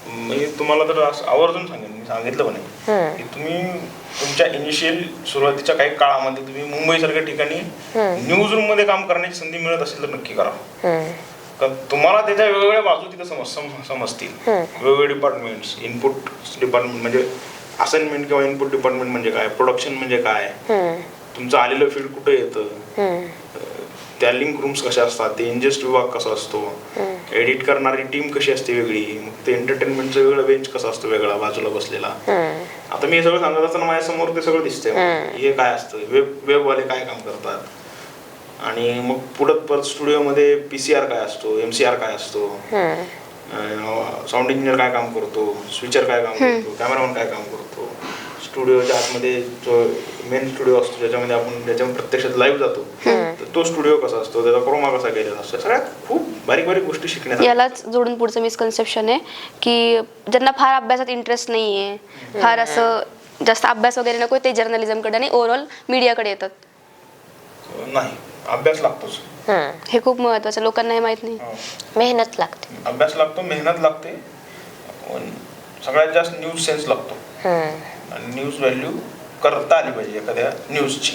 म्हणजे तुम्हाला तर असं आवर्जून सांगेन, मी सांगितलं पण आहे की तुम्ही तुमच्या इनिशियल सुरुवातीच्या काही काळामध्ये तुम्ही मुंबईसारख्या ठिकाणी न्यूज रूम मध्ये काम करण्याची संधी मिळत असेल तर नक्की करा. कारण तुम्हाला त्याच्या वेगवेगळ्या बाजू तिथे समजतील. वेगवेगळे डिपार्टमेंट्स, इनपुट डिपार्टमेंट म्हणजे असाइनमेंट किंवा इनपुट डिपार्टमेंट म्हणजे काय, प्रोडक्शन म्हणजे काय, तुमचं आलेलं फील्ड कुठे येतं, त्या लिंक रूम्स कशा असतात, ते इंजेस्ट विभाग कसा असतो, एडिट करणारी टीम कशी असते वेगळी, मग ते एंटरटेनमेंटचं वेगळं बेंच कसं असतं वेगळा बाजूला बसलेला. आता मी हे सगळं सांगत असताना माझ्यासमोर ते सगळं दिसतंय हे काय असतं, वेबवाले काय काम करतात, आणि मग पुढं परत स्टुडिओमध्ये PCR काय असतो, MCR काय असतो, साऊंड इंजिनियर काय काम करतो, स्विचर काय काम करतो, कॅमेरामॅन काय काम करतो, स्टुडिओच्या आतमध्ये जो मेन स्टुडिओ असतो ज्याच्यामध्ये प्रत्यक्षात लाईव्ह जातो, तर तो स्टुडिओ कसा असतो, त्याचा क्रोमा कसा केलेला असतो, सगळ्यात खूप बारीक बारीक गोष्टी शिकण्यात. यालाच जोडून पुढचं मिसकन्सेप्शन आहे की ज्यांना फार अभ्यासात इंटरेस्ट नाही आहे, फार असं जास्त अभ्यास वगैरे नको, ते जर्नलिझमकडे आणि ओव्हरऑल मीडियाकडे येतात. नाही, अभ्यास लागतोच. हे खूप महत्वाचं, लोकांना हे माहित नाही. मेहनत लागते. अभ्यास लागतो, मेहनत लागते, सगळ्यात जास्त न्यूज सेन्स लागतो. आणि न्यूज व्हॅल्यू करता आली पाहिजे एखाद्या न्यूजची,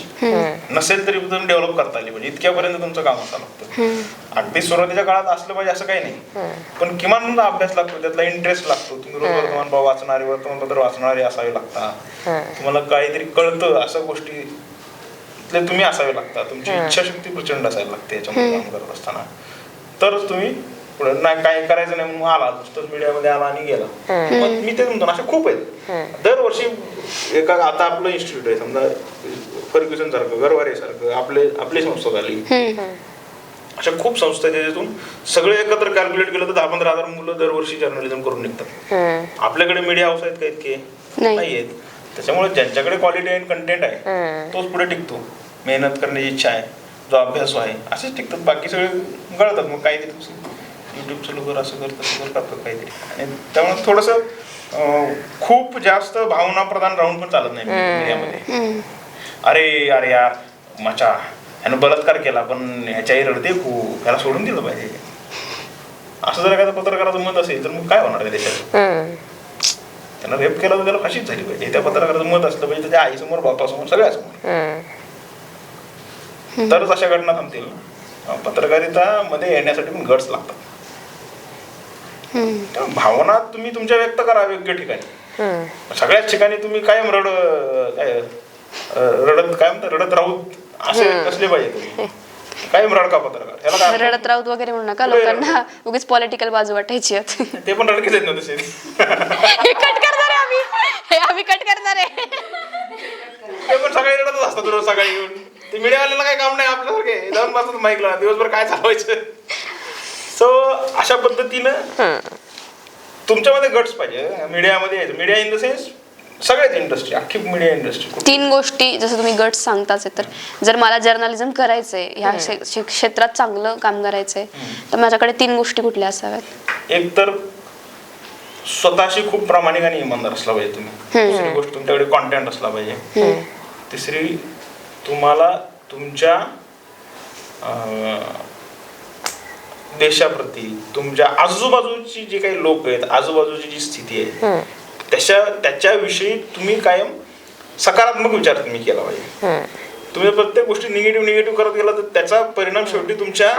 नसेल तरी तुम्ही डेव्हलप करता आली पाहिजे, इतक्यापर्यंत तुमचं काम असावं लागतं. अगदी सुरुवातीच्या काळात असलं पाहिजे असं काही नाही, पण किमान तुमचा अभ्यास लागतो, त्यातला इंटरेस्ट लागतो. तुम्ही रोज वर्तमानपत्र वाचणारे असावे लागतात, तुम्हाला काहीतरी कळतं अशा गोष्टी तुम्ही असावे लागतात, तुमची इच्छाशक्ती प्रचंड असायला लागते याच्यामध्ये काम करत असताना. तरच तुम्ही पुढे नाही काय करायचं नाही म्हणून आला नुसतंच मीडियामध्ये आला आणि गेला. मग मी ते म्हणतो असे खूप आहेत. दरवर्षी आता आपलं इन्स्टिट्यूट आहे समजा, फर्ग्युसन सारखं, गरवारे सारखं आपली संस्था झाली, अशा खूप संस्था आहेत ज्याच्यातून सगळे एकत्र कॅल्क्युलेट केलं तर 10-15 हजार मुलं दरवर्षी जर्नलिझम करून निघतात. आपल्याकडे मीडिया हाऊस आहेत का इतके नाही आहेत. त्याच्यामुळे ज्यांच्याकडे क्वालिटी आणि कंटेंट आहे तोच पुढे टिकतो, मेहनत करण्याची इच्छा आहे, जो अभ्यास आहे असेच टिकतात. बाकी सगळे गळतात. मग काहीतरी युट्यूब चालू कर, असं कर तसं कर करतात काहीतरी. आणि त्यामुळे थोडंसं खूप जास्त भावना प्रधान राहून पण चालत नाही मीडियामध्ये. अरे अरे यार मचा ह्यानं बलात्कार केला पण ह्याच्याही रडते खूप, ह्याला सोडून दिलं पाहिजे, असं जर एखादं पत्रकाराचं मत असेल तर मग काय होणार आहे देशात? त्यांना रेप केला तर त्याला फाशीच झाली पाहिजे, त्या पत्रकाराचं मत असलं पाहिजे त्याच्या आईसमोर, बापासमोर, सगळ्यासमोर. तरच अशा घटना थांबतील. पत्रकारितामध्ये येण्यासाठी पण गट्स लागतात. भावना तुम्ही तुमच्या व्यक्त करा योग्य ठिकाणी. सगळ्याच ठिकाणी तुम्ही कायम रडत काय म्हणतात, रडत राहू असे असले पाहिजे तुम्ही. कायम रडका पत्रकार, रडत राहूत वगैरे म्हणू नका, लोकांना उगीच पॉलिटिकल बाजू वाटायची. ते पण रडकेच आहेत ना तसे. कट करणार आहे आम्ही कट करणार आहे. ते पण सकाळी रडतच असतात रोज सकाळी येऊन. ते मीडियावाल्याला काही काम नाही आपल्यासारखे, जाऊन बसतात माईकला, दिवसभर काय चालवायचं. सो अशा पद्धतीनं तुमच्यामध्ये गट्स पाहिजे मीडियामध्ये यायचं. मीडिया इन द सेन्स सगळ्याच इंडस्ट्री, अख्खी मीडिया इंडस्ट्री. 3 गोष्टी जसं तुम्ही गट्स सांगताच आहे, तर जर मला जर्नलिझम करायचंय, ह्या क्षेत्रात चांगलं काम करायचंय, तर माझ्याकडे 3 गोष्टी कुठल्या असाव्यात? एक तर स्वतःशी खूप प्रामाणिक आणि इमानदार असला पाहिजे तुम्ही. दुसरी गोष्ट तुमच्याकडे कॉन्टेंट असला पाहिजे. तिसरी तुम्हाला तुमच्या देशाप्रती, तुमच्या आजूबाजूची जी काही लोक आहेत, आजूबाजूची जी स्थिती आहे त्याच्याविषयी तुम्ही कायम सकारात्मक विचार तुम्ही केला पाहिजे. तुम्ही प्रत्येक गोष्टी निगेटिव्ह करत गेला तर त्याचा परिणाम शेवटी तुमच्या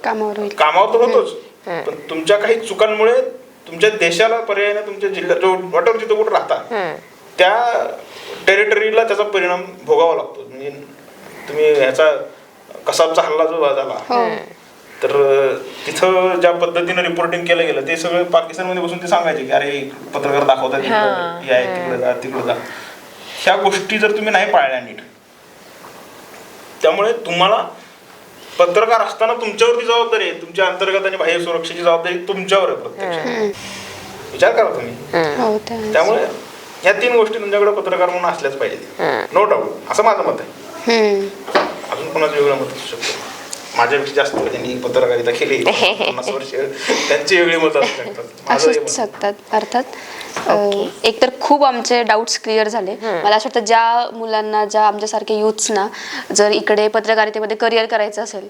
कामावर तर होतोच, पण तुमच्या काही चुकांमुळे तुमच्या देशाला पर्यायाने, तुमच्या जिल्ह्यात वाटेवर जिथं कुठं राहता त्या टेरिटरीला त्याचा परिणाम भोगावा लागतो. म्हणजे तुम्ही ह्याचा कसाबचा हल्ला जो झाला तर तिथं ज्या पद्धतीनं रिपोर्टिंग केलं गेलं ते सगळं पाकिस्तानमध्ये बसून ते सांगायचे की अरे पत्रकार दाखवतात तिकडे जा तिकडे जा. ह्या गोष्टी जर तुम्ही नाही पाळल्या नीट, त्यामुळे तुम्हाला पत्रकार असताना तुमच्यावरती जबाबदारी आहे, तुमच्या अंतर्गत आणि बाह्य सुरक्षेची जबाबदारी तुमच्यावर आहे प्रत्यक्ष. विचार करा तुम्ही. त्यामुळे ह्या 3 गोष्टी तुमच्याकडे पत्रकार म्हणून असल्याच पाहिजेत, नो डाऊट, असं माझं मत आहे. अजून कोणाचं वेगळं मत असू शकतं, माझ्यापेक्षा जास्त त्यांनी पत्रकारिता केली 50 वर्ष, त्यांची वेगळी मत असू शकतात. अर्थात एक तर खूप आमचे डाऊट्स क्लिअर झाले. मला असं वाटतं ज्या मुलांना, ज्या आमच्यासारख्या युथ्सना जर इकडे पत्रकारितेमध्ये करिअर करायचं असेल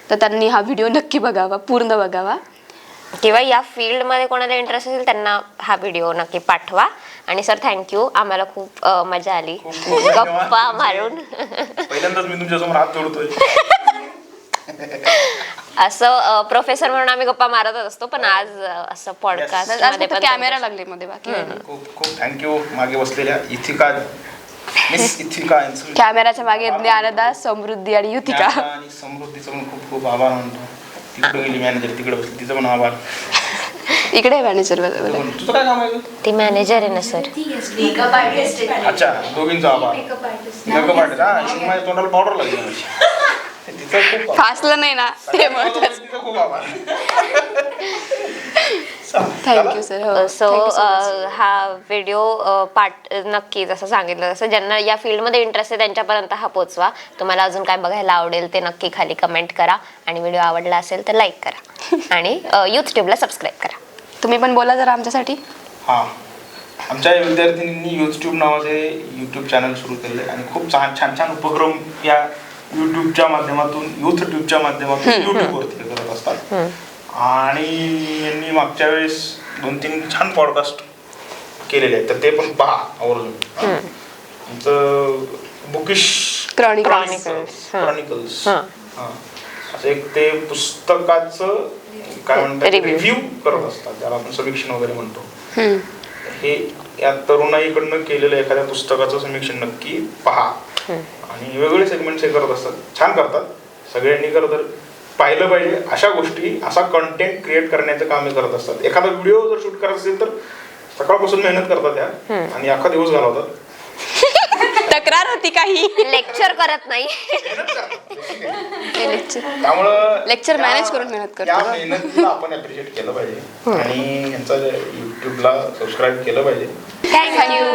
तर त्यांनी हा व्हिडिओ नक्की बघावा, पूर्ण बघावा. किंवा या फील्डमध्ये कोणाला इंटरेस्ट असेल त्यांना हा व्हिडिओ नक्की पाठवा. आणि सर थँक्यू, आम्हाला खूप मजा आली गप्पा मारून. पहिल्यांदाच मी तुमच्यासमोर हात जोडतोय. असं प्रोफेसर म्हणून आम्ही गप्पा मारतच असतो, पण आज असं पॉडकास्ट आज फक्त कॅमेरा लागले मध्ये, बाकी काही नाही. खूप खूप थँक्यू मागे बसलेल्या इथिका, मिस इथिका यांचं कॅमेराच्या मागे ज्ञानदास, समृद्धी आणि युतिका. आणि समृद्धीचं पण खूप खूप आभार मानतो. तिकडे गेली मॅनेजर, तिकडे बसली, तिचं पण आभार. इकडे मॅनेजर. तुझं काय काम आहे? ती मॅनेजर आहे ना सर. अच्छा, दोघींचा आभार. Makeup artist. हा, माझ्या तोंडाला पावडर लागली. तिचं खूप फासलं नाही ना ते महत्वाचं. तिचं खूप आभार. Thank you sir. सो हा व्हिडिओ पार्ट नक्की जसं सांगितलं तसं ज्यांना या फील्डमध्ये इंटरेस्ट आहे त्यांच्यापर्यंत हा पोचवा. तुम्हाला अजून काय बघायला आवडेल ते नक्की खाली कमेंट करा आणि व्हिडिओ आवडला असेल तर लाईक करा आणि यूट्यूबला सबस्क्राईब करा. तुम्ही पण बोला जरा आमच्यासाठी. हां, आमच्या विद्यार्थिनींनी यूट्यूब नावाचे यूट्यूब चॅनल सुरू केले आणि खूप छान छान उपक्रम या यूट्यूबच्या माध्यमातून, यूथ ट्यूबच्या माध्यमातून यूट्यूबवरती करत असतात. आणि यांनी मागच्या वेळेस 2-3 छान पॉडकास्ट केलेले आहेत, तर ते पण पहा आवर्जून. Bookish chronicles. असं एक ते पुस्तकाचं काय म्हणतात रिव्ह्यू करत असतात, त्याला आपण समीक्षण वगैरे म्हणतो. हे या तरुणाईकडनं केलेलं एखाद्या पुस्तकाचं समीक्षण नक्की पहा. आणि वेगवेगळे सेगमेंट्स हे करत असतात, छान करतात. सगळ्यांनी खरं पाहिलं पाहिजे. अशा गोष्टी, असा कंटेंट क्रिएट करण्याचं काम हे करत असतात. एखादा व्हिडिओ जर शूट करायचा असेल तर सकाळपासून मेहनत करतात त्या आणि अख्खा दिवस घालवतात. तक्रार होती काही. लेक्चर करत नाही. त्यामुळं लेक्चर मॅनेज करून मेहनत करतो. त्या मेहनतीला आपण अप्रिशिएट केलं पाहिजे आणि यांचा युट्यूबला सबस्क्राईब केलं पाहिजे. थँक्यू.